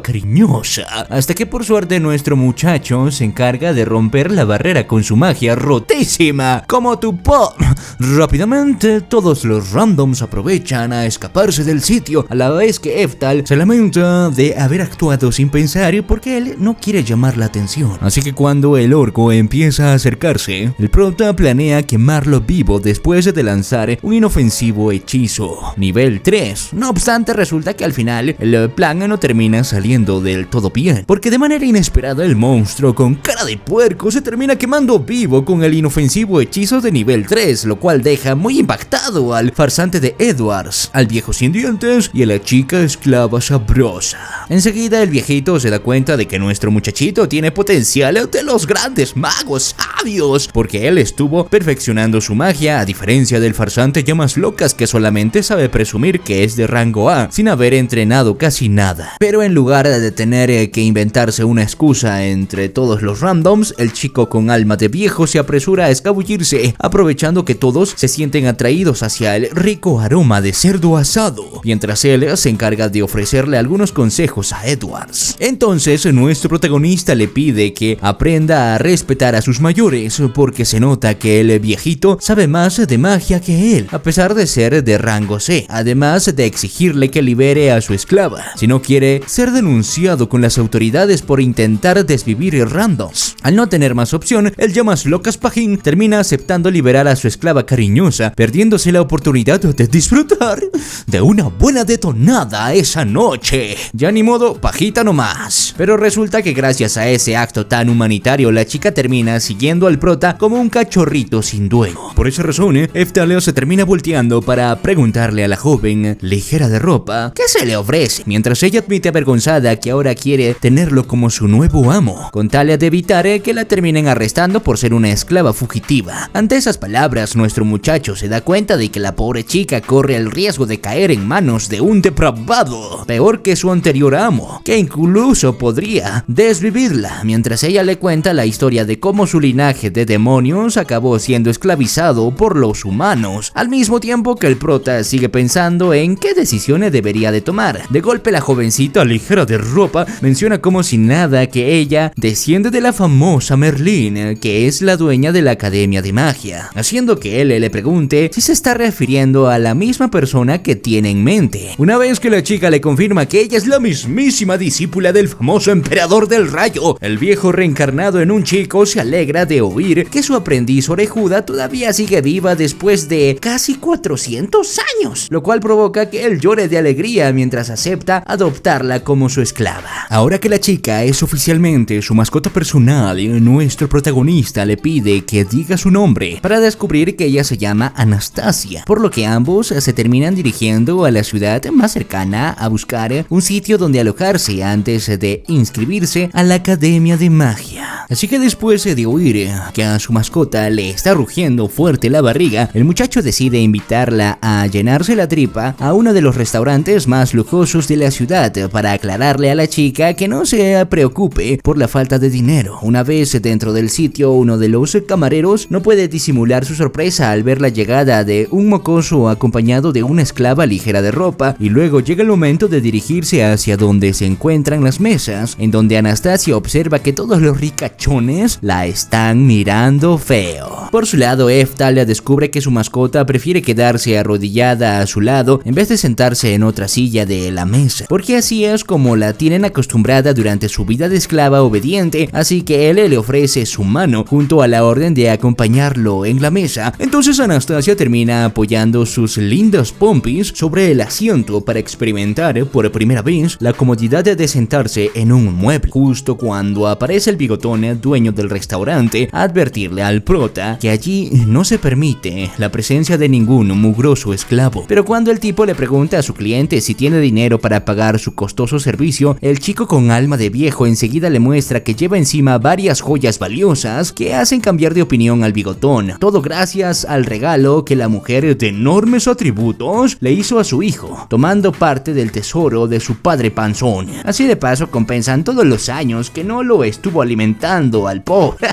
[SPEAKER 2] cariñosa. Hasta que por suerte nuestro muchacho se encarga de romper la barrera con su magia rotísima como tu po. Rápidamente todos los randoms aprovechan a escaparse del sitio, a la vez que Eftal se lamenta de haber actuado sin pensar porque él no quiere llamar la atención. Así que cuando el orco empieza a acercarse, el prota planea quemarlo vivo después de lanzar un inofensivo hechizo nivel 3. No obstante, resulta que al final el plan no termina saliendo del todo bien, porque de manera inesperada el monstruo con cara de puerco se termina quemando vivo con el inofensivo hechizo de nivel 3, lo cual deja muy impactado al farsante de Edwards, al viejo sin dientes y a la chica esclava sabrosa. Enseguida el viejito se da cuenta de que nuestro muchachito tiene potencial de los grandes magos sabios, porque él estuvo perfeccionando su magia, a diferencia del farsante Llamas Locas, que solamente sabe presumir que es de rango A sin haber entrenado casi nada. Pero en lugar de tener que inventarse una excusa entre todos los randoms, el chico con alma de viejo se apresura a escabullirse, aprovechando que todos se sienten atraídos hacia el rico aroma de cerdo asado, mientras él se encarga de ofrecerle algunos consejos a Edwards. Entonces nuestro protagonista le pide que aprenda a respetar a sus mayores, porque se nota que el viejito sabe más de magia que él, a pesar de ser de rango C, además de exigirle que libere a su esclava, si no quiere ser denunciado con las autoridades por intentar desvivir randoms. Al no tener más opción, el Llamas Locas Pajín termina aceptando liberar a su esclava cariñosa, perdiéndose la oportunidad de disfrutar de una buena detonada esa noche. Ya ni modo, pajita nomás. Pero resulta que gracias a ese acto tan humanitario, la chica termina siguiendo al prota como un cachorrito sin dueño. Por esa razón, Eftalio se termina volteando para preguntarle a la joven ligera de ropa qué se le ofrece, mientras ella admite avergonzada que ahora quiere tenerlo como su nuevo amo, con tal de evitar que la terminen arrestando por ser una esclava fugitiva. Ante esas palabras, nuestro muchacho se da cuenta de que la pobre chica corre el riesgo de caer en manos de un depravado, peor que su anterior amo, que incluso podría desvivirla, mientras ella le cuenta la historia de cómo su linaje de demonios acabó siendo esclavizado por los humanos, al mismo tiempo que el prota sigue pensando en qué decisiones debería de tomar. De golpe la jovencita ligera de ropa menciona como si nada que ella desciende de la famosa Merlín, que es la dueña de la Academia de Magia, haciendo que él le pregunte si se está refiriendo a la misma persona que tiene en mente. Una vez que la chica le confirma que ella es la mismísima discípula del famoso emperador del rayo, el viejo reencarnado en un chico se alegra de oír que su aprendiz orejuda todavía sigue viva después de casi 400 años, lo cual provoca que él llore de alegría mientras acepta adoptarla como su esclava. Ahora que la chica es oficialmente su mascota personal, nuestro protagonista le pide que diga su nombre para descubrir que ella se llama Anastasia, por lo que ambos se terminan dirigiendo a la ciudad más cercana a buscar un sitio donde alojarse antes de inscribirse a la Academia de Magia. Así que después de oír que a su mascota le está rugiendo fuerte la barriga, el muchacho decide invitarla a llenarse la tripa a uno de los restaurantes más lujosos de la ciudad para aclararle a la chica que no se preocupe por la falta de dinero. Una vez dentro del sitio, uno de los camareros no puede disimular su sorpresa al ver la llegada de un mocoso acompañado de una esclava ligera de ropa, y luego llega el momento de dirigirse hacia donde se encuentran las mesas, en donde Anastasia observa que todos los ricachones la están mirando feo. Por su lado, Eftal descubre que su mascota prefiere quedarse arrodillada a su lado en vez de sentarse en otra silla de la mesa, porque así es como la tienen acostumbrada durante su vida de esclava obediente, así que él le ofrece su mano junto a la orden de acompañarlo en la mesa. Entonces Anastasia termina apoyando sus lindas pompis sobre el asiento para experimentar por primera vez la comodidad de sentarse en un mueble, justo cuando aparece el bigotón dueño del restaurante a advertirle al prota que allí no se permite la presencia de ningún mugroso esclavo. Pero cuando el tipo le pregunta a su cliente si tiene dinero para pagar su costoso servicio, el chico con alma de viejo enseguida le muestra que lleva encima varias joyas valiosas que hacen cambiar de opinión al bigotón, todo gracias al regalo que la mujer de enormes atributos le hizo a su hijo, tomando parte del tesoro de su padre panzón. Así de paso compensan todos los años que no lo estuvo alimentando al pobre.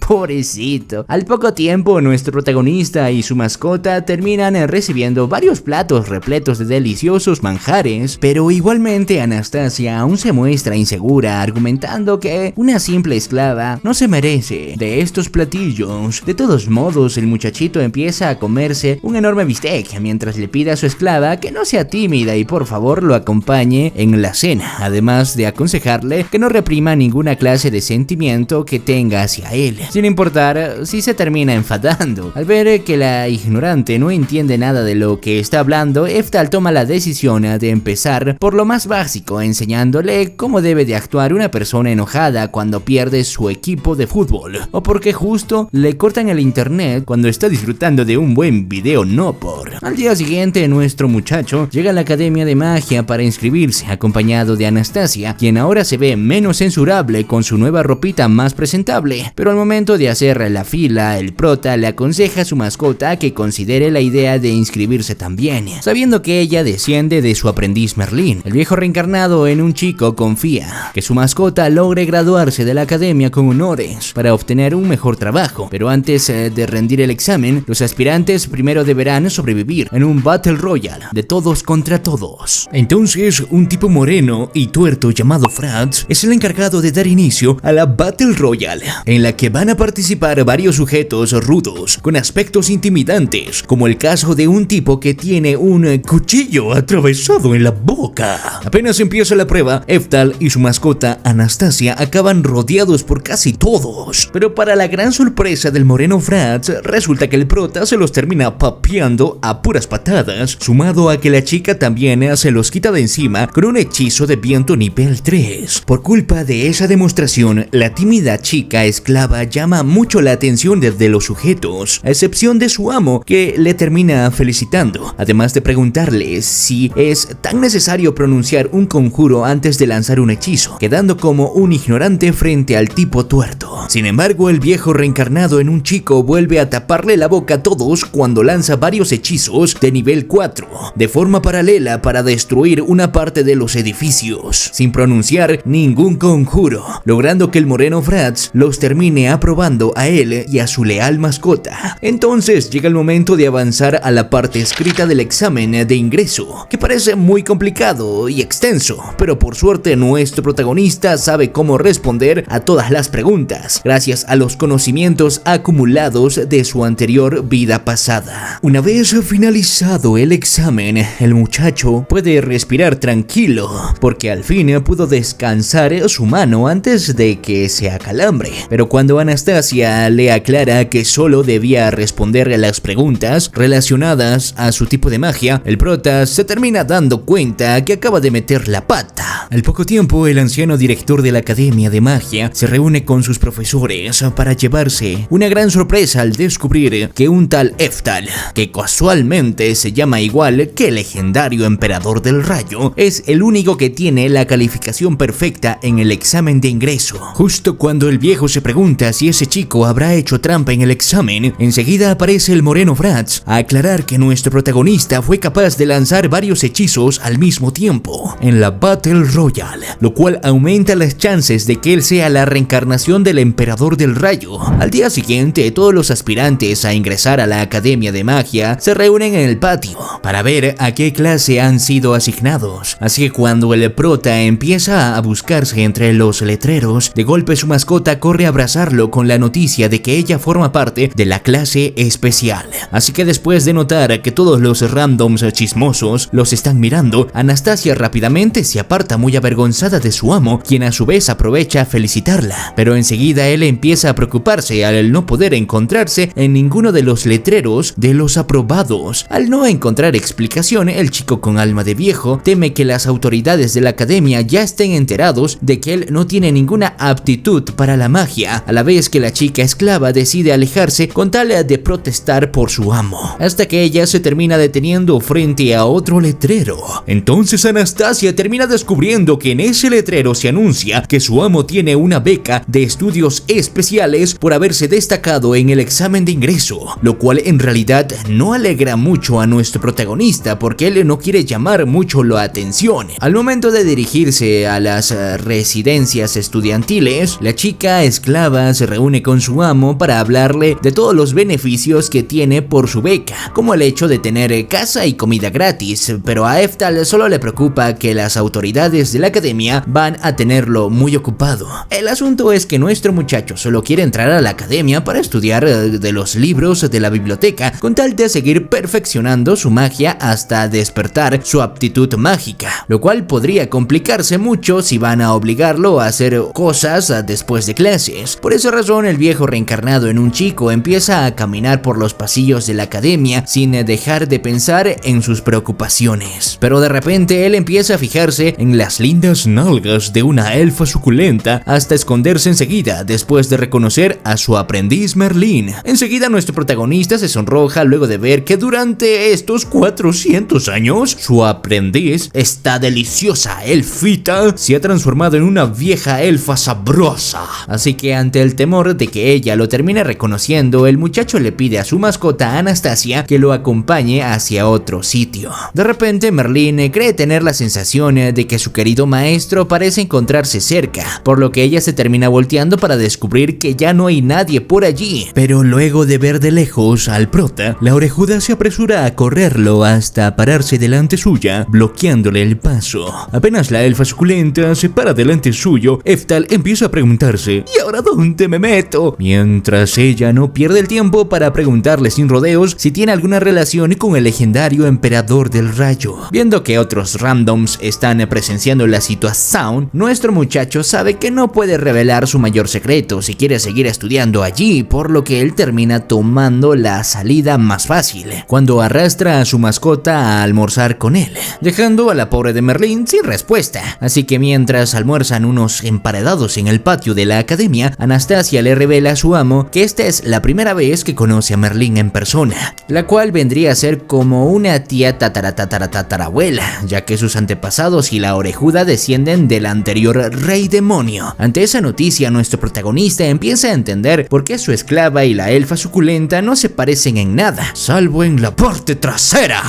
[SPEAKER 2] Pobrecito. Al poco tiempo, nuestro protagonista y su mascota terminan recibiendo varios platos repletos de deliciosos manjares, pero igualmente Anastasia aún se muestra insegura, argumentando que una simple esclava no se merece de estos platillos. De todos modos, el muchachito empieza a comerse un enorme bistec mientras le pide a su esclava que no sea tímida y por favor lo acompañe en la cena, además de aconsejarle que no reprima ninguna clase de sentimiento que tenga hacia él, sin importar si se termina enfadando. Al ver que la ignorante no entiende nada de lo que está hablando, Eftal toma la decisión de empezar por lo más básico, enseñándole cómo debe de actuar una persona enojada cuando pierde su equipo de fútbol, o porque justo le cortan el internet cuando está disfrutando de un buen video no por. Al día siguiente, nuestro muchacho llega a la academia de magia para inscribirse, acompañado de Anastasia, quien ahora se ve menos censurable con su nueva ropita más presentable, pero al momento de hacer la fila, el prota le aconseja a su mascota que considere la idea de inscribirse también, sabiendo que ella desciende de su aprendiz Merlín. El viejo reencarnado en un chico confía que su mascota logre graduarse de la academia con honores para obtener un mejor trabajo, pero antes de rendir el examen, los aspirantes primero deberán sobrevivir en un Battle Royale de todos contra todos. Entonces, un tipo moreno y tuerto llamado Franz es el encargado de dar inicio a la Battle Royale, en la que van a participar varios sujetos rudos con aspectos intimidantes, como el caso de un tipo que tiene un cuchillo atravesado en la boca. Apenas empieza la prueba, Eftal y su mascota Anastasia acaban rodeados por casi todos, pero para la gran sorpresa del moreno Franz, resulta que el prota se los termina papeando a puras patadas, sumado a que la chica también se los quita de encima con un hechizo de viento nivel 3. Por culpa de esa demostración, la tímida chica esclava llama mucho la atención de los sujetos, a excepción de su amo, que le termina felicitando, además de preguntarle si es tan necesario pronunciar un conjuro antes de lanzar un hechizo, quedando como un ignorante frente al tipo tuerto. Sin embargo, el viejo reencarnado en un chico vuelve a taparle la boca a todos cuando lanza varios hechizos de nivel 4, de forma paralela para destruir una parte de los edificios, sin pronunciar ningún conjuro, logrando que el moreno Franz los termine aprobando a él y a su leal mascota. Entonces llega el momento de avanzar a la parte escrita del examen de ingreso, que parece muy complicado y extenso, pero por suerte nuestro protagonista sabe cómo responder a todas las preguntas, gracias a los conocimientos acumulados de su anterior vida pasada. Una vez finalizado el examen, el muchacho puede respirar tranquilo, porque al fin pudo descansar su mano antes de que se acalambre. Pero cuando Anastasia le aclara que solo debía responder a las preguntas relacionadas a su tipo de magia, el prota se termina dando cuenta que acaba de meter la pata. Al poco tiempo, el anciano director de la Academia de Magia se reúne con sus profesores para llevarse una gran sorpresa al descubrir que un tal Eftal, que casualmente se llama igual que el legendario emperador del rayo, es el único que tiene la calificación perfecta en el examen de ingreso. Justo cuando el viejo se pregunta si ese chico habrá hecho trampa en el examen, enseguida aparece el moreno Franz a aclarar que nuestro protagonista fue capaz de lanzar varios hechizos al mismo tiempo en la Battle Royale, lo cual aumenta las chances de que él sea la reencarnación del emperador del rayo. Al día siguiente, todos los aspirantes a ingresar a la Academia de Magia se reúnen en el patio para ver a qué clase han sido asignados. Así que cuando el prota empieza a buscarse entre los letreros, de golpe su mascota corre a abrazarlo con la noticia de que ella forma parte de la clase especial. Así que después de notar que todos los randoms chismosos los están mirando, Anastasia rápidamente se aparta muy avergonzada de su amo, quien a su vez aprovecha a felicitarla. Pero enseguida él empieza a preocuparse al no poder encontrarse en ninguno de los letreros de los aprobados. Al no encontrar explicación, el chico con alma de viejo teme que las autoridades de la academia ya estén enterados de que él no tiene ninguna aptitud para la magia, a la vez que la chica esclava decide alejarse con tal de protestar por su amo, hasta que ella se termina deteniendo frente a otro letrero. Entonces Anastasia termina descubriendo que en ese letrero se anuncia que su amo tiene una beca de estudios especiales por haberse destacado en el examen de ingreso, lo cual en realidad no alegra mucho a nuestro protagonista porque él no quiere llamar mucho la atención. Al momento de dirigirse a las residencias estudiantiles, la chica esclava se reúne con su amo para hablarle de todos los beneficios que tiene por su beca, como el hecho de tener casa y comida gratis, pero a Eftal solo le preocupa que las autoridades de la academia van a tenerlo muy ocupado. El asunto es que nuestro muchacho solo quiere entrar a la academia para estudiar de los libros de la biblioteca con tal de seguir perfeccionando su magia hasta despertar su aptitud mágica, lo cual podría complicarse mucho si van a obligarlo a hacer cosas después de clases. Por esa razón, el viejo reencarnado en un chico empieza a caminar por los pasillos de la academia sin dejar de pensar en sus preocupaciones. Pero de repente él empieza a fijarse en las lindas nalgas de una elfa suculenta hasta esconderse enseguida después de reconocer a su aprendiz Merlín. Enseguida nuestro protagonista se sonroja luego de ver que durante estos 400 años su aprendiz, esta deliciosa elfita, se ha transformado en una vieja elfa sabrosa. Así que ante el temor de que ella lo termine reconociendo, el muchacho le pide a su mascota Anastasia que lo acompañe hacia otro sitio. De repente Merlín cree tener la sensación de que su querido maestro parece encontrarse cerca, por lo que ella se termina volteando para descubrir que ya no hay nadie por allí. Pero luego de ver de lejos al prota, la orejuda se apresura a correrlo hasta pararse delante suya, bloqueándole el paso. Apenas la elfa suculenta se para delante suyo, Eftal empieza a preguntarse: ¿y ahora dónde me meto? Mientras ella no pierde el tiempo para preguntarle sin rodeos si tiene alguna relación con el legendario emperador del rayo. Viendo que otros randoms están presenciando la situación, nuestro muchacho sabe que no puede revelar su mayor secreto si quiere seguir estudiando allí, por lo que él termina tomando la salida más fácil, cuando arrastra a su mascota a almorzar con él, dejando a la pobre de Merlín sin respuesta. Así que mientras almuerzan unos emparedados en el patio de la academia, Anastasia le revela a su amo que esta es la primera vez que conoce a Merlín en persona, la cual vendría a ser como una tía tatarabuela, ya que sus antepasados y la orejuda descienden del anterior rey demonio. Ante esa noticia, nuestro protagonista empieza a entender por qué su esclava y la elfa suculenta no se parecen en nada, salvo en la parte trasera.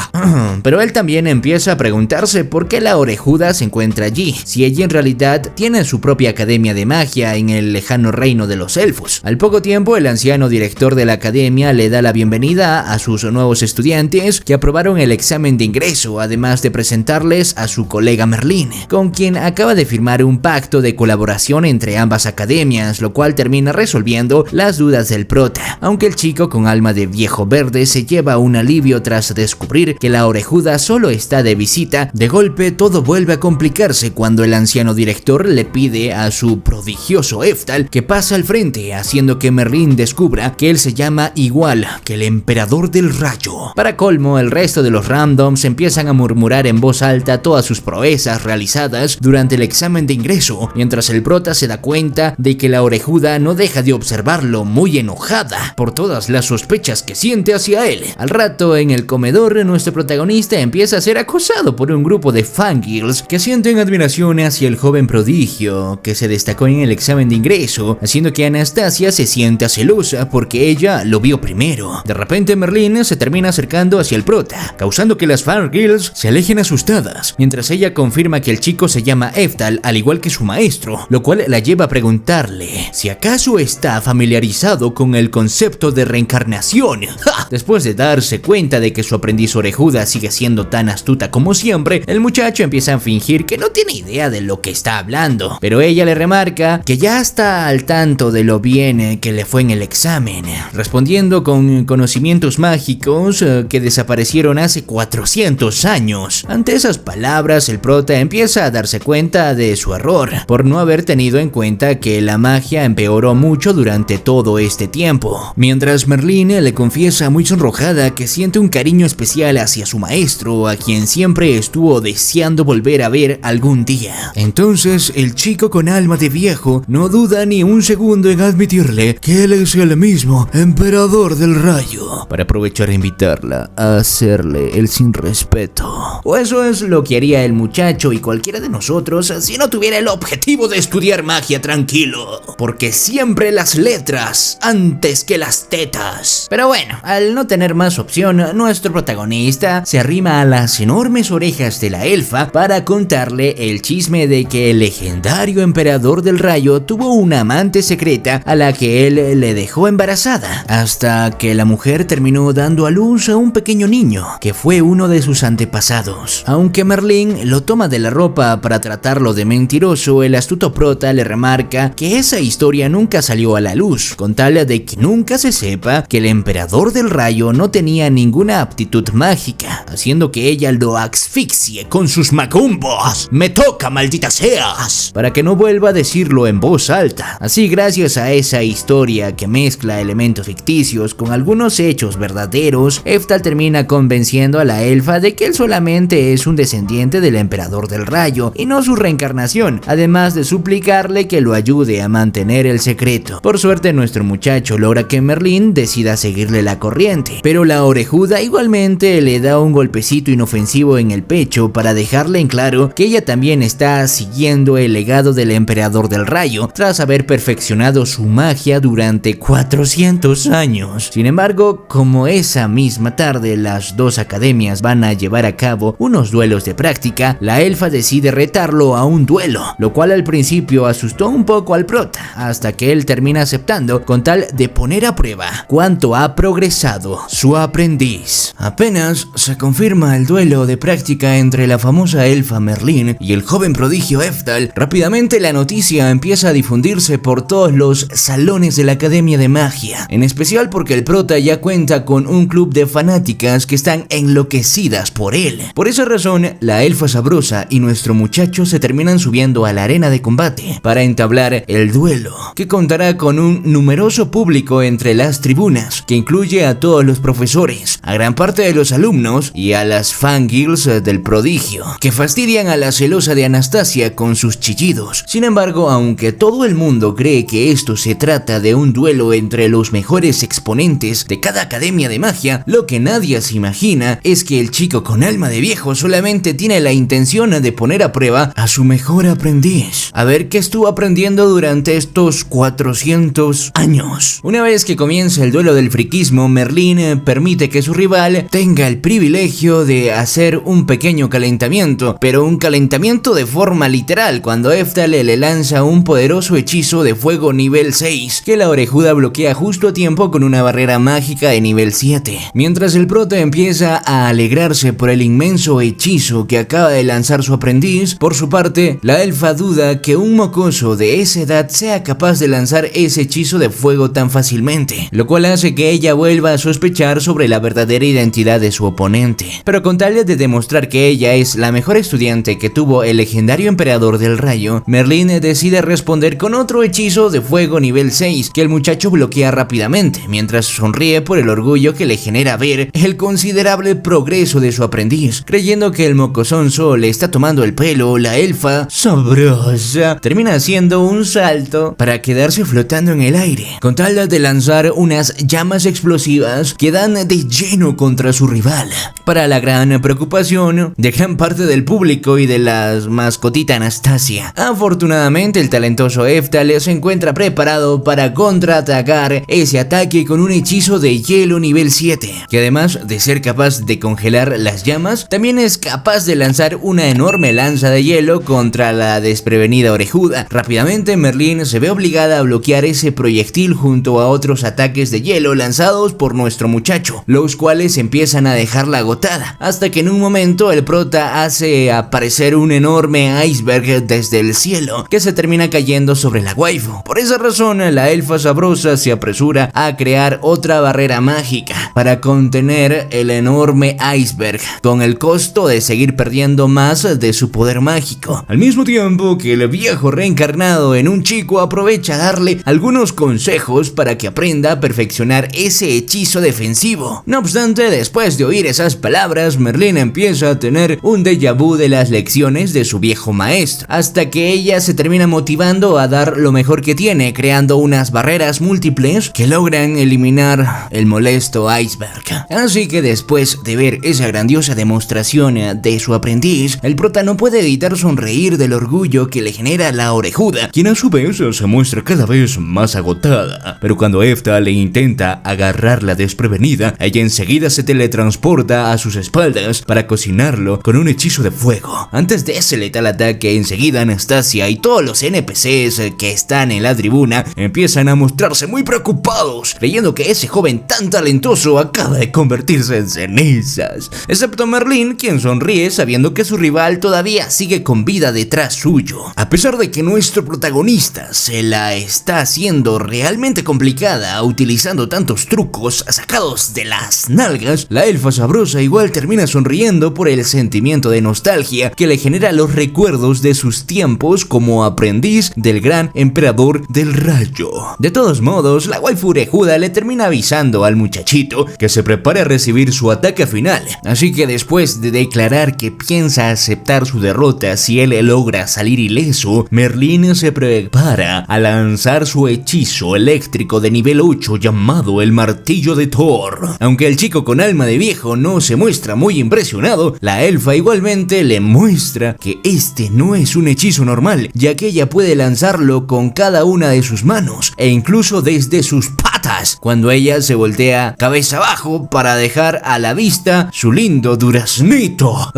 [SPEAKER 2] Pero él también empieza a preguntarse por qué la orejuda se encuentra allí, si ella en realidad tiene su propia academia de magia en el lejano reino de los elfos. Al poco tiempo, el anciano director de la academia le da la bienvenida a sus nuevos estudiantes que aprobaron el examen de ingreso, además de presentarles a su colega Merlín, con quien acaba de firmar un pacto de colaboración entre ambas academias, lo cual termina resolviendo las dudas del prota, aunque el chico con alma de viejo verde se lleva un alivio tras descubrir que la orejuda solo está de visita. De golpe todo vuelve a complicarse cuando el anciano director le pide a su prodigioso Eftal que pase al frente, haciendo que Merlín descubra que él se llama igual que el emperador del rayo. Para colmo, el resto de los randoms empiezan a murmurar en voz alta todas sus proezas realizadas durante el examen de ingreso, mientras el prota se da cuenta de que la orejuda no deja de observarlo muy enojada por todas las sospechas que siente hacia él. Al rato, en el comedor, nuestro protagonista empieza a ser acosado por un grupo de fangirls que sienten admiración hacia el joven prodigio que se destacó en el examen de ingreso, haciendo que Anastasia se sienta celosa porque ella lo vio primero. De repente Merlín se termina acercando hacia el prota, causando que las fangirls se alejen asustadas, mientras ella confirma que el chico se llama Eftal al igual que su maestro, lo cual la lleva a preguntarle si acaso está familiarizado con el concepto de reencarnación. ¡Ja! Después de darse cuenta de que su aprendiz orejuda sigue siendo tan astuta como siempre, el muchacho empieza a fingir que no tiene idea de lo que está hablando, pero ella le remarca que ya está al tanto de lo bien que le fue en el examen, respondiendo con conocimientos mágicos que desaparecieron hace 400 años. Ante esas palabras, el prota empieza a darse cuenta de su error por no haber tenido en cuenta que la magia empeoró mucho durante todo este tiempo, mientras Merlín le confiesa muy sonrojada que siente un cariño especial hacia su maestro, a quien siempre estuvo deseando volver a ver algún día. Entonces el chico con alma de viejo no duda ni un segundo en admitirle que él es el mismo emperador del rayo, para aprovechar e invitarla a hacerle el sin respeto. O eso es lo que haría el muchacho y cualquiera de nosotros si no tuviera el objetivo de estudiar magia tranquilo, porque siempre las letras antes que las tetas. Pero bueno, al no tener más opción, nuestro protagonista se arrima a las enormes orejas de la elfa para contarle el chisme de que el legendario emperador del rayo tuvo un amante secreto secreta a la que él le dejó embarazada, hasta que la mujer terminó dando a luz a un pequeño niño, que fue uno de sus antepasados. Aunque Merlín lo toma de la ropa para tratarlo de mentiroso, el astuto prota le remarca que esa historia nunca salió a la luz, con tal de que nunca se sepa que el emperador del rayo no tenía ninguna aptitud mágica, haciendo que ella lo asfixie con sus macumbos. ¡Me toca, maldita seas! Para que no vuelva a decirlo en voz alta. Así, gracias a esa historia que mezcla elementos ficticios con algunos hechos verdaderos, Eftal termina convenciendo a la elfa de que él solamente es un descendiente del emperador del rayo y no su reencarnación, además de suplicarle que lo ayude a mantener el secreto. Por suerte, nuestro muchacho logra que Merlín decida seguirle la corriente, pero la orejuda igualmente le da un golpecito inofensivo en el pecho para dejarle en claro que ella también está siguiendo el legado del emperador del rayo tras haber perfeccionado su magia durante 400 años. Sin embargo, como esa misma tarde las dos academias van a llevar a cabo unos duelos de práctica, la elfa decide retarlo a un duelo, lo cual al principio asustó un poco al prota, hasta que él termina aceptando con tal de poner a prueba cuánto ha progresado su aprendiz. Apenas se confirma el duelo de práctica entre la famosa elfa Merlín y el joven prodigio Eftal, rápidamente la noticia empieza a difundirse por todos los salones de la Academia de Magia, en especial porque el prota ya cuenta con un club de fanáticas que están enloquecidas por él. Por esa razón, la elfa sabrosa y nuestro muchacho se terminan subiendo a la arena de combate para entablar el duelo, que contará con un numeroso público entre las tribunas, que incluye a todos los profesores, a gran parte de los alumnos y a las fangirls del prodigio, que fastidian a la celosa de Anastasia con sus chillidos. Sin embargo, aunque todo el mundo cree que esto se trata de un duelo entre los mejores exponentes de cada academia de magia, lo que nadie se imagina es que el chico con alma de viejo solamente tiene la intención de poner a prueba a su mejor aprendiz, a ver qué estuvo aprendiendo durante estos 400 años. Una vez que comienza el duelo del friquismo, Merlín permite que su rival tenga el privilegio de hacer un pequeño calentamiento, pero un calentamiento de forma literal, cuando Eftal le lanza un poderoso hechizo de fuego nivel 6, que la orejuda bloquea justo a tiempo con una barrera mágica de nivel 7. Mientras el prota empieza a alegrarse por el inmenso hechizo que acaba de lanzar su aprendiz, por su parte, la elfa duda que un mocoso de esa edad sea capaz de lanzar ese hechizo de fuego tan fácilmente, lo cual hace que ella vuelva a sospechar sobre la verdadera identidad de su oponente. Pero con tal de demostrar que ella es la mejor estudiante que tuvo el legendario emperador del rayo, Merlín decide responder con otro hechizo de fuego nivel 6 que el muchacho bloquea rápidamente, mientras sonríe por el orgullo que le genera ver el considerable progreso de su aprendiz. Creyendo que el mocosonzo le está tomando el pelo, la elfa sabrosa termina haciendo un salto para quedarse flotando en el aire, con tal de lanzar unas llamas explosivas que dan de lleno contra su rival, para la gran preocupación de gran parte del público y de la mascotita Anastasia. Afortunadamente, el talentoso Eftal se encuentra preparado para contraatacar ese ataque con un hechizo de hielo nivel 7, que además de ser capaz de congelar las llamas, también es capaz de lanzar una enorme lanza de hielo contra la desprevenida orejuda. Rápidamente, Merlín se ve obligada a bloquear ese proyectil junto a otros ataques de hielo lanzados por nuestro muchacho, los cuales empiezan a dejarla agotada, hasta que en un momento el prota hace aparecer un enorme iceberg desde el cielo, que se termina cayendo sobre la waifu. Por esa razón, la elfa sabrosa se apresura a crear otra barrera mágica para contener el enorme iceberg, con el costo de seguir perdiendo más de su poder mágico, al mismo tiempo que el viejo reencarnado en un chico aprovecha a darle algunos consejos para que aprenda a perfeccionar ese hechizo defensivo. No obstante, después de oír esas palabras, Merlín empieza a tener un déjà vu de las lecciones de su viejo maestro, hasta que ella se termina motivando a dar lo mejor que tiene, creando unas barreras múltiples que logran eliminar el molesto iceberg. Así que después de ver esa grandiosa demostración de su aprendiz, el prota no puede evitar sonreír del orgullo que le genera la orejuda, quien a su vez se muestra cada vez más agotada. Pero cuando Eftal le intenta agarrarla desprevenida, ella enseguida se teletransporta a sus espaldas para cocinarlo con un hechizo de fuego. Antes de ese letal ataque, enseguida Anastasia y todos los NPCs que están en la tribuna empiezan a mostrarse muy preocupados, creyendo que ese joven tan talentoso acaba de convertirse en cenizas, excepto Merlín, quien sonríe sabiendo que su rival todavía sigue con vida detrás suyo. A pesar de que nuestro protagonista se la está haciendo realmente complicada utilizando tantos trucos sacados de las nalgas, la elfa sabrosa igual termina sonriendo por el sentimiento de nostalgia que le genera los recuerdos de sus tiempos como aprendiz del gran emperador del rayo. De todos modos, la waifu orejuda le termina avisando al muchachito que se prepare a recibir su ataque final, así que después de declarar que piensa aceptar su derrota si él logra salir ileso, Merlín se prepara a lanzar su hechizo eléctrico de nivel 8 llamado el martillo de Thor. Aunque el chico con alma de viejo no se muestra muy impresionado, la elfa igualmente le muestra que este no es un hechizo normal, ya que ella puede lanzarlo con cada una de sus manos e incluso desde sus patas, cuando ella se voltea cabeza abajo para dejar a la vista su lindo duraznito.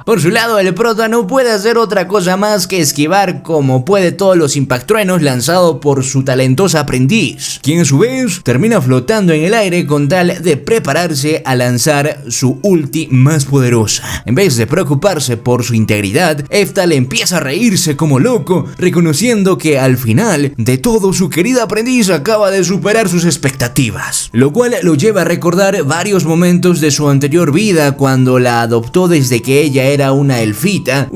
[SPEAKER 2] Por su lado, el prota no puede hacer otra cosa más que esquivar como puede todos los impactruenos lanzados por su talentosa aprendiz, quien a su vez termina flotando en el aire con tal de prepararse a lanzar su ulti más poderosa. En vez de preocuparse por su integridad, Eftal empieza a reírse como loco, reconociendo que al final de todo su querida aprendiz acaba de superar sus expectativas, lo cual lo lleva a recordar varios momentos de su anterior vida cuando la adoptó desde que ella era una elfita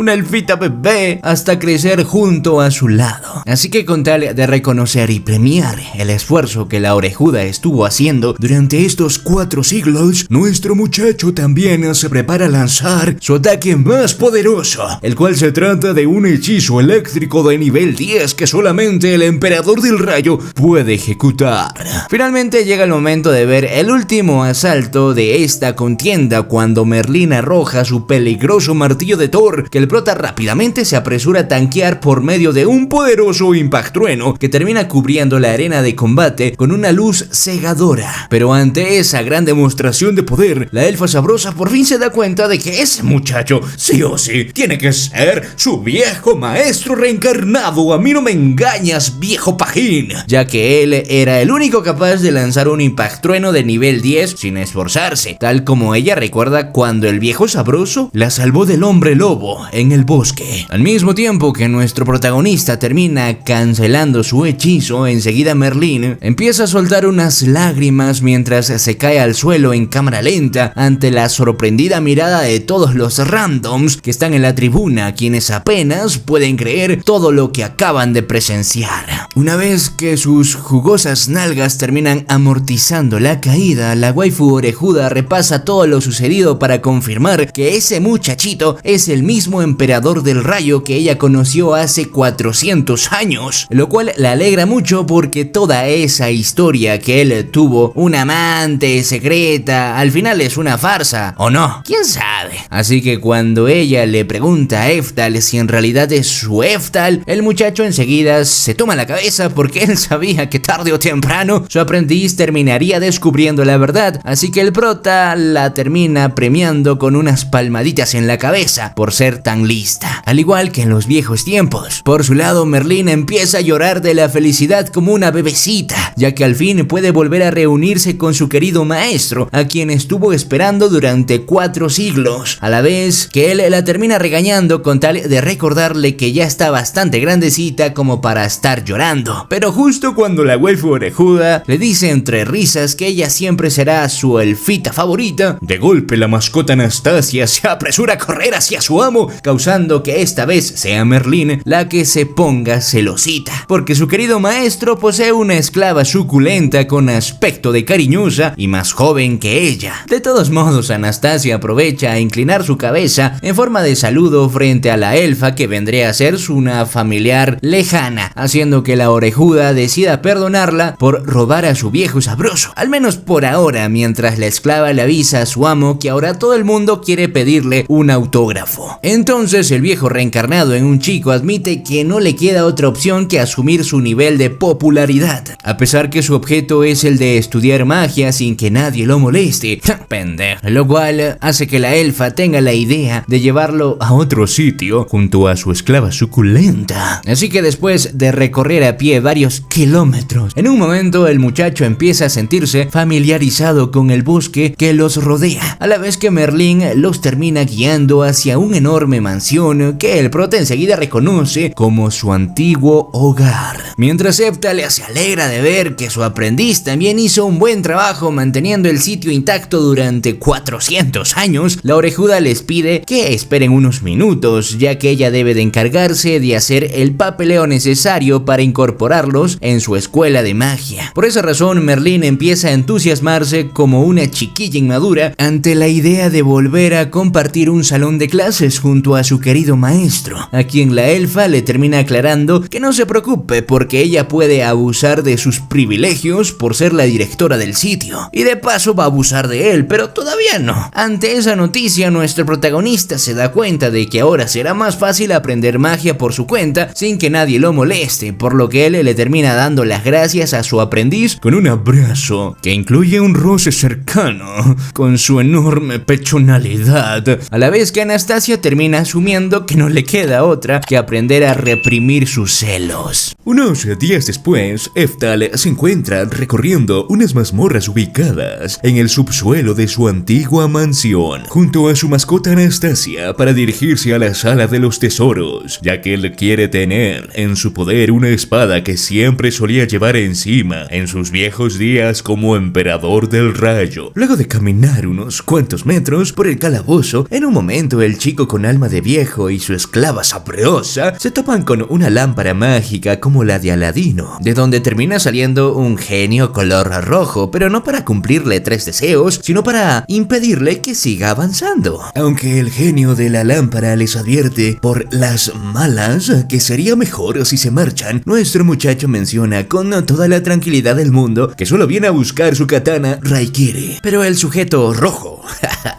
[SPEAKER 2] bebé, hasta crecer junto a su lado. Así que con tal de reconocer y premiar el esfuerzo que la orejuda estuvo haciendo durante estos 4 siglos, nuestro muchacho también se prepara a lanzar su ataque más poderoso, el cual se trata de un hechizo eléctrico de nivel 10 que solamente el emperador del rayo puede ejecutar. Finalmente llega el momento de ver el último asalto de esta contienda cuando Merlín arroja su peligroso martillo de Thor, que el prota rápidamente se apresura a tanquear por medio de un poderoso impactrueno que termina cubriendo la arena de combate con una luz cegadora. Pero ante esa gran demostración de poder, la elfa sabrosa por fin se da cuenta de que ese muchacho sí o sí tiene que ser su viejo maestro reencarnado. A mí no me engañas, viejo pajín, ya que él era el único capaz de lanzar un impactrueno de nivel 10 sin esforzarse, tal como ella recuerda cuando el viejo sabroso la salvó del hombre lobo en el bosque. Al mismo tiempo que nuestro protagonista termina cancelando su hechizo, enseguida Merlín empieza a soltar unas lágrimas mientras se cae al suelo en cámara lenta ante la sorprendida mirada de todos los randoms que están en la tribuna, quienes apenas pueden creer todo lo que acaban de presenciar. Una vez que sus jugosas nalgas terminan amortizando la caída, la waifu orejuda repasa todo lo sucedido para confirmar que ese muchachito es el mismo emperador del rayo que ella conoció hace 400 años, lo cual la alegra mucho porque toda esa historia que él tuvo una amante secreta al final es una farsa, ¿o no? ¿Quién sabe? Así que cuando ella le pregunta a Eftal si en realidad es su Eftal, el muchacho enseguida se toma la cabeza porque él sabía que tarde o temprano su aprendiz terminaría descubriendo la verdad, así que el prota la termina premiando con unas palmaditas en la cabeza por ser tan lista, al igual que en los viejos tiempos. Por su lado, Merlín empieza a llorar de la felicidad como una bebecita, ya que al fin puede volver a reunirse con su querido maestro, a quien estuvo esperando durante 4 siglos, a la vez que él la termina regañando con tal de recordarle que ya está bastante grandecita como para estar llorando. Pero justo cuando la waifu orejuda le dice entre risas que ella siempre será su elfita favorita, de golpe la mascota Anastasia se apresura a correr hacia su amo, causando que esta vez sea Merlín la que se ponga celosita, porque su querido maestro posee una esclava suculenta con aspecto de cariñosa y más joven que ella. De todos modos, Anastasia aprovecha a inclinar su cabeza en forma de saludo frente a la elfa que vendría a ser una familiar lejana, haciendo que la orejuda decida perdonarla por robar a su viejo sabroso, al menos por ahora, mientras la esclava le avisa a su amo que ahora todo el mundo quiere pedirle un autógrafo. Entonces el viejo reencarnado en un chico admite que no le queda otra opción que asumir su nivel de popularidad, a pesar que su objeto es el de estudiar magia sin que nadie lo moleste. Pendejo. Lo cual hace que la elfa tenga la idea de llevarlo a otro sitio junto a su esclava suculenta. Así que después de recorrer recorrer a pie varios kilómetros. En un momento el muchacho empieza a sentirse familiarizado con el bosque que los rodea, a la vez que Merlín los termina guiando hacia una enorme mansión que el prota enseguida reconoce como su antiguo hogar. Mientras Hephtal se alegra de ver que su aprendiz también hizo un buen trabajo manteniendo el sitio intacto durante 400 años, la orejuda les pide que esperen unos minutos, ya que ella debe de encargarse de hacer el papeleo necesario para incorporarlos en su escuela de magia. Por esa razón, Merlín empieza a entusiasmarse como una chiquilla inmadura ante la idea de volver a compartir un salón de clases junto a su querido maestro, a quien la elfa le termina aclarando que no se preocupe porque ella puede abusar de sus privilegios por ser la directora del sitio, y de paso va a abusar de él, pero todavía no. Ante esa noticia, nuestro protagonista se da cuenta de que ahora será más fácil aprender magia por su cuenta sin que nadie lo moleste, por lo que él le termina dando las gracias a su aprendiz con un abrazo que incluye un roce cercano con su enorme pechonalidad, a la vez que Anastasia termina asumiendo que no le queda otra que aprender a reprimir sus celos.
[SPEAKER 1] Unos días después, Hephtal se encuentra recorriendo unas mazmorras ubicadas en el subsuelo de su antigua mansión, junto a su mascota Anastasia, para dirigirse a la sala de los tesoros, ya que él quiere tener en su poder una espada que siempre solía llevar encima en sus viejos días como emperador del rayo. Luego de caminar unos cuantos metros por el calabozo, en un momento el chico con alma de viejo y su esclava sabrosa se topan con una lámpara mágica como la de Aladino, de donde termina saliendo un genio color rojo, pero no para cumplirle 3 deseos, sino para impedirle que siga avanzando. Aunque el genio de la lámpara les advierte por las malas que sería mejor si se marchan, nuestro muchacho menciona con toda la tranquilidad del mundo que solo viene a buscar su katana Raikiri. Pero el sujeto rojo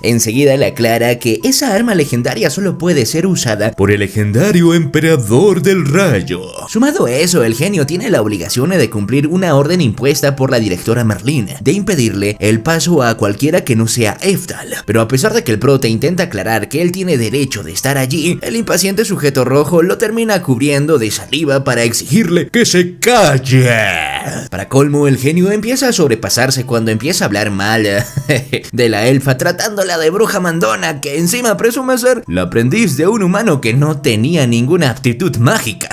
[SPEAKER 1] enseguida le aclara que esa arma legendaria solo puede ser usada por el legendario emperador del rayo. Sumado a eso, el genio tiene la obligación de cumplir una orden impuesta por la directora Merlín, de impedirle el paso a cualquiera que no sea Hephtal. Pero a pesar de que el prota intenta aclarar que él tiene derecho de estar allí, el impaciente sujeto rojo lo termina cubriendo de saliva para exigirle que se calle. Para colmo, el genio empieza a sobrepasarse cuando empieza a hablar mal de la elfa, tratándola de bruja mandona, que encima presume ser la aprendiz de un humano que no tenía ninguna aptitud mágica.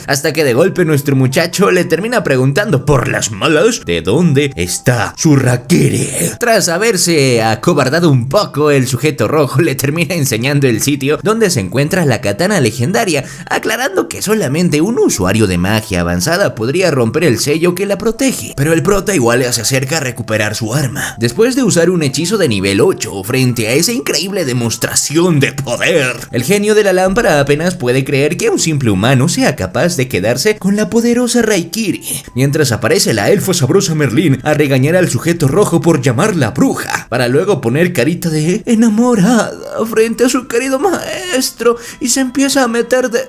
[SPEAKER 1] Hasta que de golpe nuestro muchacho le termina preguntando por las malas de dónde está su Raikiri. Tras haberse acobardado un poco, el sujeto rojo le termina enseñando el sitio donde se encuentra la katana legendaria, aclarando que solamente un usuario de magia avanzada podría romper el sello que la protege. Pero el prota igual se acerca a recuperar su arma, después de usar un hechizo de nivel 8 frente a esa increíble demostración de poder. El genio de la lámpara apenas puede creer que un simple humano sea capaz de quedarse con la poderosa Raikiri, mientras aparece la elfa sabrosa Merlín a regañar al sujeto rojo por llamarla bruja, para luego poner carita de enamorada frente a su querido maestro y se empieza a meter de...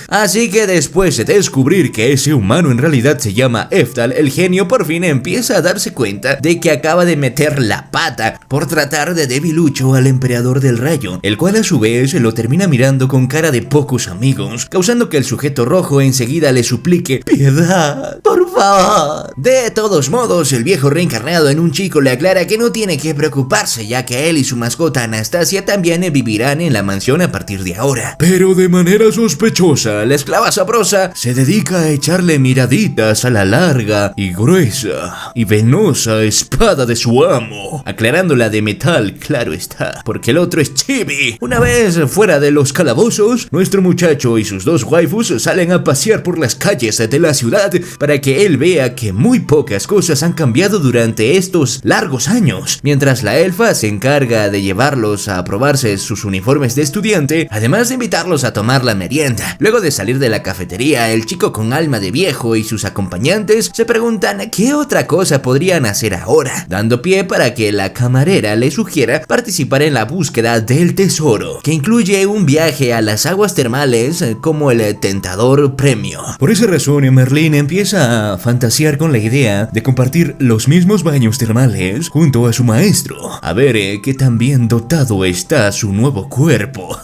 [SPEAKER 1] Así que después de descubrir que ese humano en realidad se llama Hephtal, el genio por fin empieza a darse cuenta de que acaba de meter la pata por tratar de debilucho al emperador del rayo, el cual a su vez lo termina mirando con cara de pocos amigos, causando que el sujeto rojo enseguida le suplique piedad, por favor. De todos modos, el viejo reencarnado en un chico le aclara que no tiene que preocuparse, ya que él y su mascota Anastasia también vivirán en la mansión a partir de ahora. Pero de manera sospechosa, la esclava sabrosa se dedica a echarle miraditas a la larga y gruesa y venosa espada de su amo, aclarándola de metal, claro está, porque el otro es chibi. Una vez fuera de los calabozos, nuestro muchacho y sus 2 waifus salen a pasear por las calles de la ciudad para que él vea que muy pocas cosas han cambiado durante estos largos años, mientras la elfa se encarga de llevarlos a probarse sus uniformes de estudiante, además de invitarlos a tomar la merienda. Luego de salir de la cafetería, el chico con alma de viejo y sus acompañantes se preguntan qué otra cosa podrían hacer ahora, dando pie para que la camarera le sugiera participar en la búsqueda del tesoro, que incluye un viaje a las aguas termales como el tentador premio. Por esa razón, Merlín empieza a fantasear con la idea de compartir los mismos baños termales junto a su maestro, a ver qué tan bien dotado está su nuevo cuerpo.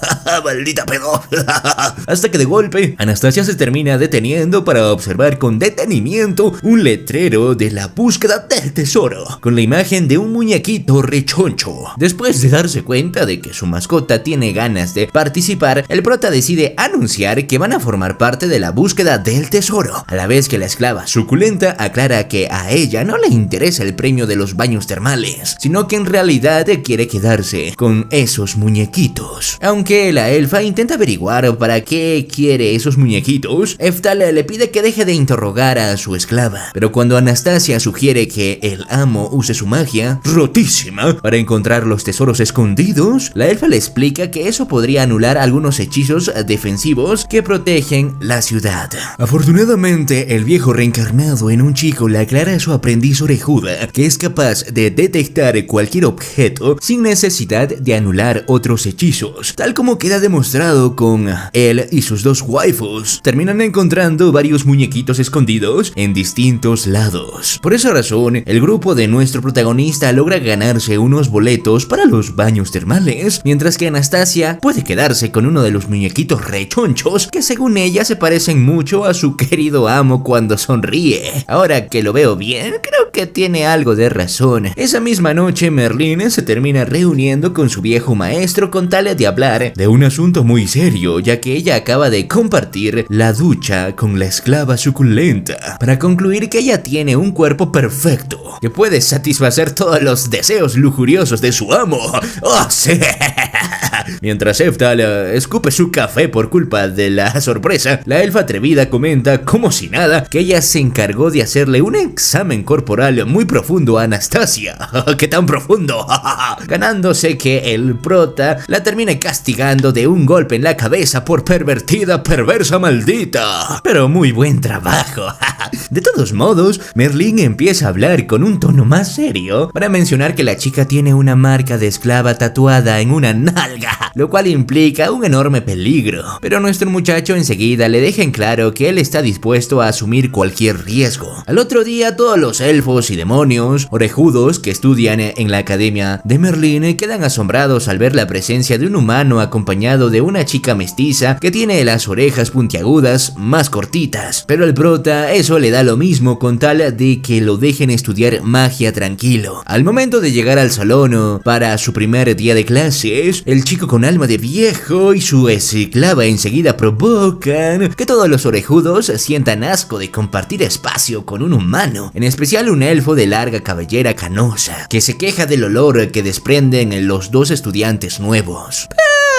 [SPEAKER 1] ¡Maldita pedo! Hasta que de golpe, Anastasia se termina deteniendo para observar con detenimiento un letrero de la búsqueda del tesoro, con la imagen de un muñequito rechoncho. Después de darse cuenta de que su mascota tiene ganas de participar, el prota decide anunciar que van a formar parte de la búsqueda del tesoro, a la vez que la esclava suculenta aclara que a ella no le interesa el premio de los baños termales, sino que en realidad quiere quedarse con esos muñequitos. Aunque la elfa intenta averiguar para qué quiere esos muñequitos, Eftal le pide que deje de interrogar a su esclava, pero cuando Anastasia sugiere que el amo use su magia rotísima para encontrar los tesoros escondidos, la elfa le explica que eso podría anular algunos hechizos defensivos que protegen la ciudad. Afortunadamente, el viejo reencarnado en un chico le aclara a su aprendiz orejuda que es capaz de detectar cualquier objeto sin necesidad de anular otros hechizos, tal como queda demostrado con él y sus dos waifus. Terminan encontrando varios muñequitos escondidos en distintos lados. Por esa razón, el grupo de nuestro protagonista logra ganarse unos boletos para los baños termales, mientras que Anastasia puede quedarse con uno de los muñequitos rechonchos que según ella se parecen mucho a su querido amo cuando sonríe. Ahora que lo veo bien, creo que tiene algo de razón. Esa misma noche, Merlín se termina reuniendo con su viejo maestro con tal de hablar de un asunto muy serio, ya que ella acaba de compartir la ducha con la esclava suculenta, para concluir que ella tiene un cuerpo perfecto, que puede satisfacer todos los deseos lujuriosos de su amo. ¡Oh, sí! Mientras Eftal escupe su café por culpa de la sorpresa, la elfa atrevida comenta como si nada que ella se encargó de hacerle un examen corporal muy profundo a Anastasia. ¡Qué tan profundo! Ganándose que el prota la termine castigando de un golpe en la cabeza por pervertida, perversa, maldita. Pero muy buen trabajo. De todos modos, Merlín empieza a hablar con un tono más serio para mencionar que la chica tiene una marca de esclava tatuada en una nalga, lo cual implica un enorme peligro. Pero nuestro muchacho enseguida le deja en claro que él está dispuesto a asumir cualquier riesgo. Al otro día, todos los elfos y demonios orejudos que estudian en la academia de Merlín quedan asombrados al ver la presencia de un humano acompañado de una chica mestiza que tiene las orejas puntiagudas más cortitas. Pero al prota eso le da lo mismo con tal de que lo dejen estudiar magia tranquilo. Al momento de llegar al salón para su primer día de clases, el chico con alma de viejo y su esclava enseguida provocan que todos los orejudos sientan asco de compartir espacio con un humano, en especial un elfo de larga cabellera canosa, que se queja del olor que desprenden los dos estudiantes nuevos.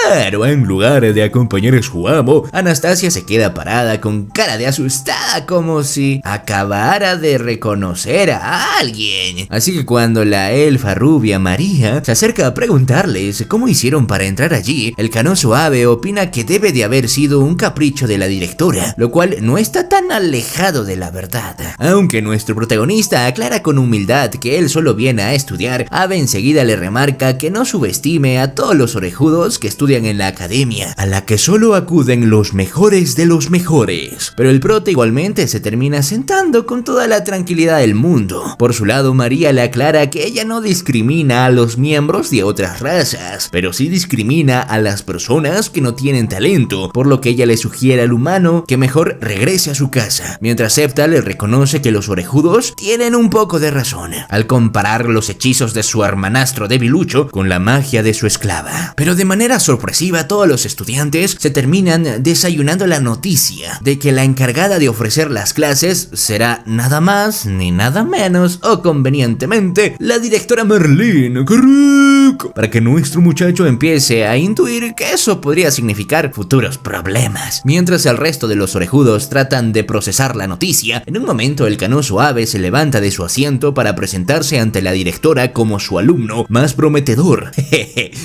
[SPEAKER 1] Pero en lugar de acompañar a su amo, Anastasia se queda parada con cara de asustada, como si acabara de reconocer a alguien. Así que cuando la elfa rubia María se acerca a preguntarles cómo hicieron para entrar allí, el canoso ave opina que debe de haber sido un capricho de la directora, lo cual no está tan alejado de la verdad. Aunque nuestro protagonista aclara con humildad que él solo viene a estudiar, Ave enseguida le remarca que no subestime a todos los orejudos que estudian en la academia, a la que solo acuden los mejores de los mejores. Pero el prota igualmente se termina sentando con toda la tranquilidad del mundo. Por su lado, María le aclara que ella no discrimina a los miembros de otras razas, pero sí discrimina a las personas que no tienen talento, por lo que ella le sugiere al humano que mejor regrese a su casa, mientras Eftal le reconoce que los orejudos tienen un poco de razón al comparar los hechizos de su hermanastro debilucho con la magia de su esclava. Pero de manera sorpresiva, todos los estudiantes se terminan desayunando la noticia de que la encargada de ofrecer las clases será nada más ni nada menos, o convenientemente, la directora Merlín. ¡Qué rico! Para que nuestro muchacho empiece a intuir que eso podría significar futuros problemas. Mientras el resto de los orejudos tratan de procesar la noticia, en un momento el canoso ave se levanta de su asiento para presentarse ante la directora como su alumno más prometedor.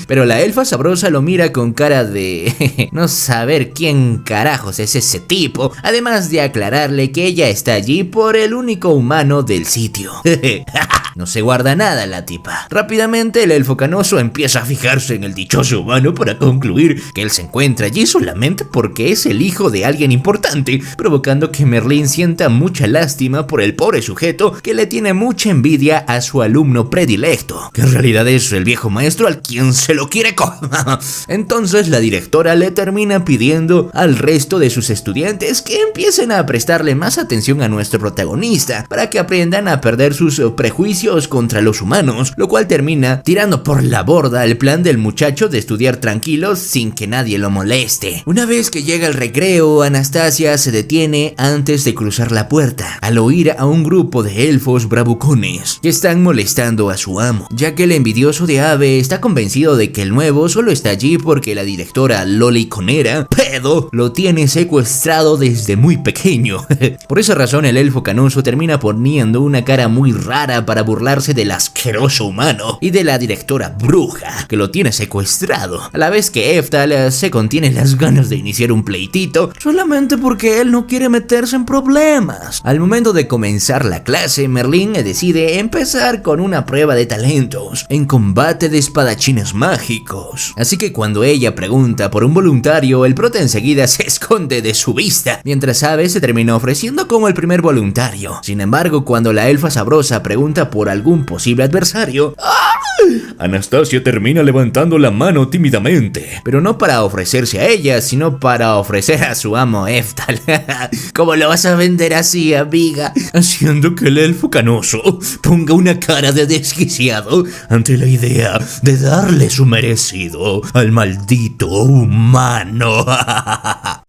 [SPEAKER 1] Pero la elfa sabrosa lo mira con cara de no saber quién carajos es ese tipo, además de aclararle que ella está allí por el único humano del sitio. No se guarda nada la tipa. Rápidamente el elfo canoso empieza a fijarse en el dichoso humano para concluir que él se encuentra allí solamente porque es el hijo de alguien importante, provocando que Merlín sienta mucha lástima por el pobre sujeto que le tiene mucha envidia a su alumno predilecto, que en realidad es el viejo maestro al quien se lo quiere Entonces la directora le termina pidiendo al resto de sus estudiantes que empiecen a prestarle más atención a nuestro protagonista para que aprendan a perder sus prejuicios contra los humanos, lo cual termina tirando por la borda el plan del muchacho de estudiar tranquilo sin que nadie lo moleste. Una vez que llega el recreo, Anastasia se detiene antes de cruzar la puerta al oír a un grupo de elfos bravucones que están molestando a su amo, ya que el envidioso de Abe está convencido de que el nuevo solo está allí porque la directora loliconera pedo lo tiene secuestrado desde muy pequeño. Por esa razón el elfo canoso termina poniendo una cara muy rara para burlarse del asqueroso humano y de la directora bruja que lo tiene secuestrado, a la vez que Eftal se contiene las ganas de iniciar un pleitito solamente porque él no quiere meterse en problemas. Al momento de comenzar la clase, Merlín decide empezar con una prueba de talentos en combate de espadachines mágicos, así que cuando ella pregunta por un voluntario, el prota enseguida se esconde de su vista, mientras Abe se termina ofreciendo como el primer voluntario. Sin embargo, cuando la elfa sabrosa pregunta por algún posible adversario, Anastasia termina levantando la mano tímidamente, pero no para ofrecerse a ella, sino para ofrecer a su amo Eftal. ¿Cómo lo vas a vender así, amiga? Haciendo que el elfo canoso ponga una cara de desquiciado ante la idea de darle su merecido al maldito humano.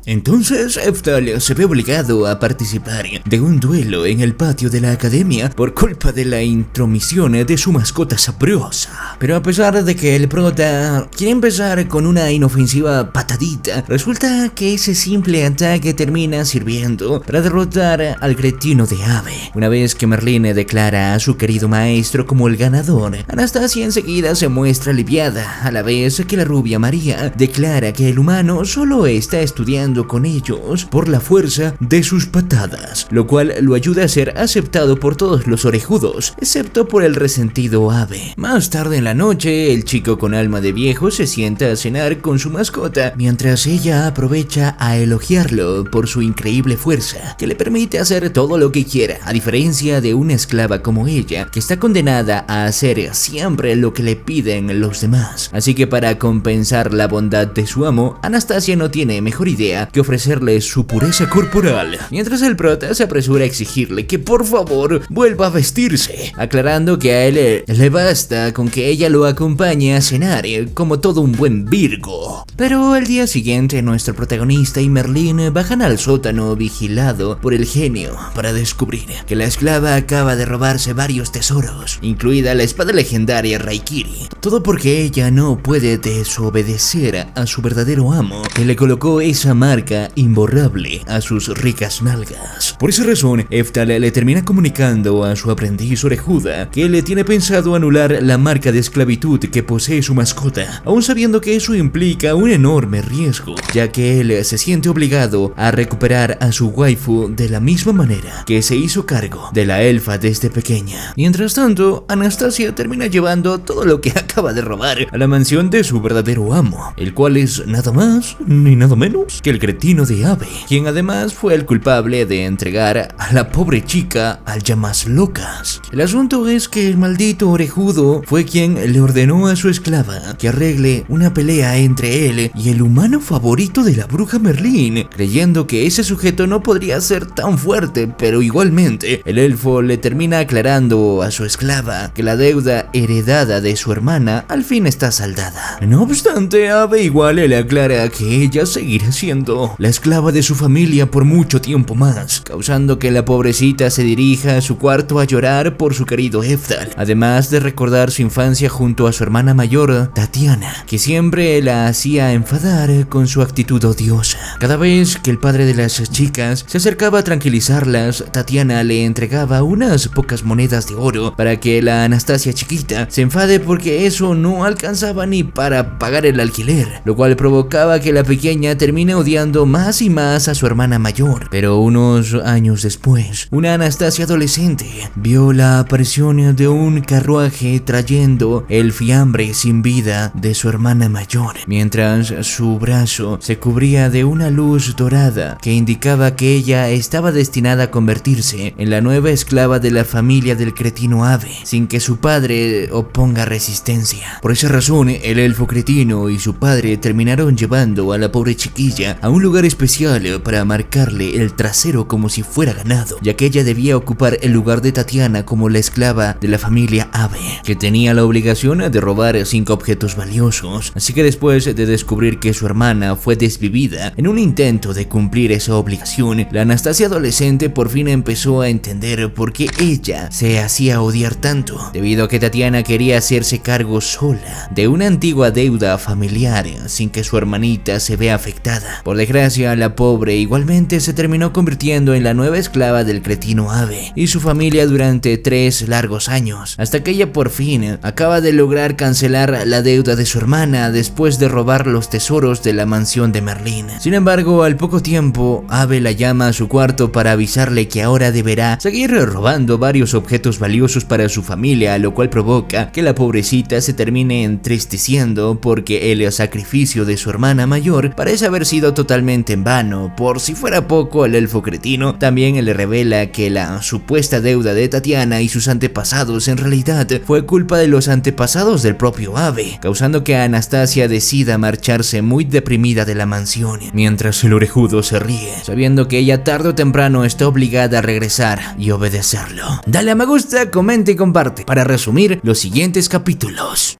[SPEAKER 1] Entonces Eftal se ve obligado a participar de un duelo en el patio de la academia por culpa de la intromisión de su mascota sabrosa. Pero a pesar de que el prota quiere empezar con una inofensiva patadita, resulta que ese simple ataque termina sirviendo para derrotar al cretino de Abe. Una vez que Merlín declara a su querido maestro como el ganador, Anastasia enseguida se muestra aliviada, a la vez que la rubia María declara que el humano solo está estudiando con ellos por la fuerza de sus patadas, lo cual lo ayuda a ser aceptado por todos los orejudos, excepto por el resentido Abe. Más tarde en la noche, el chico con alma de viejo se sienta a cenar con su mascota, mientras ella aprovecha a elogiarlo por su increíble fuerza, que le permite hacer todo lo que quiera, a diferencia de una esclava como ella, que está condenada a hacer siempre lo que le piden los demás. Así que para compensar la bondad de su amo, Anastasia no tiene mejor idea que ofrecerle su pureza corporal, mientras el prota se apresura a exigirle que por favor vuelva a vestirse, aclarando que a él le basta con que ella lo acompañe a cenar como todo un buen Virgo. Pero al día siguiente nuestro protagonista y Merlín bajan al sótano vigilado por el genio para descubrir que la esclava acaba de robarse varios tesoros, incluida la espada legendaria Raikiri, todo porque ella no puede desobedecer a su verdadero amo, que le colocó esa marca imborrable a sus ricas nalgas. Por esa razón, Eftal le termina comunicando a su aprendiz orejuda que le tiene pensado anular la marca de esclavitud que posee su mascota, aún sabiendo que eso implica un enorme riesgo, ya que él se siente obligado a recuperar a su waifu de la misma manera que se hizo cargo de la elfa desde pequeña. Mientras tanto, Anastasia termina llevando todo lo que acaba de robar a la mansión de su verdadero amo, el cual es nada más ni nada menos que el cretino de Abe, quien además fue el culpable de entregar a la pobre chica al llamas locas. El asunto es que el maldito orejudo fue quien le ordenó a su esclava que arregle una pelea entre él y el humano favorito de la bruja Merlín, creyendo que ese sujeto no podría ser tan fuerte, pero igualmente el elfo le termina aclarando a su esclava que la deuda heredada de su hermana al fin está saldada. No obstante, Abe igual le aclara que ella seguirá siendo la esclava de su familia por mucho tiempo más, causando que la pobrecita se dirija a su cuarto a llorar por su querido Eftal, además de recordar su infancia junto a su hermana mayor, Tatiana, que siempre la hacía enfadar con su actitud odiosa. Cada vez que el padre de las chicas se acercaba a tranquilizarlas, Tatiana le entregaba unas pocas monedas de oro para que la Anastasia chiquita se enfade porque eso no alcanzaba ni para pagar el alquiler, lo cual provocaba que la pequeña termine odiando
[SPEAKER 2] odiando más y más a su hermana mayor. Pero unos años después, una Anastasia adolescente vio la aparición de un carruaje trayendo el fiambre sin vida de su hermana mayor, mientras su brazo se cubría de una luz dorada que indicaba que ella estaba destinada a convertirse en la nueva esclava de la familia del cretino Ave, sin que su padre oponga resistencia. Por esa razón, el elfo cretino y su padre terminaron llevando a la pobre chiquilla a un lugar especial para marcarle el trasero como si fuera ganado, ya que ella debía ocupar el lugar de Tatiana como la esclava de la familia Ave, que tenía la obligación de robar 5 objetos valiosos. Así que después de descubrir que su hermana fue desvivida en un intento de cumplir esa obligación, la Anastasia adolescente por fin empezó a entender por qué ella se hacía odiar tanto, debido a que Tatiana quería hacerse cargo sola de una antigua deuda familiar sin que su hermanita se vea afectada. Por desgracia, la pobre igualmente se terminó convirtiendo en la nueva esclava del cretino Ave y su familia durante 3 largos años, hasta que ella por fin acaba de lograr cancelar la deuda de su hermana después de robar los tesoros de la mansión de Merlín. Sin embargo, al poco tiempo, Ave la llama a su cuarto para avisarle que ahora deberá seguir robando varios objetos valiosos para su familia, lo cual provoca que la pobrecita se termine entristeciendo porque el sacrificio de su hermana mayor parece haber sido totalmente en vano. Por si fuera poco, el elfo cretino también le revela que la supuesta deuda de Tatiana y sus antepasados en realidad fue culpa de los antepasados del propio Ave, causando que Anastasia decida marcharse muy deprimida de la mansión, mientras el orejudo se ríe, sabiendo que ella tarde o temprano está obligada a regresar y obedecerlo. Dale a me gusta, comenta y comparte para resumir los siguientes capítulos.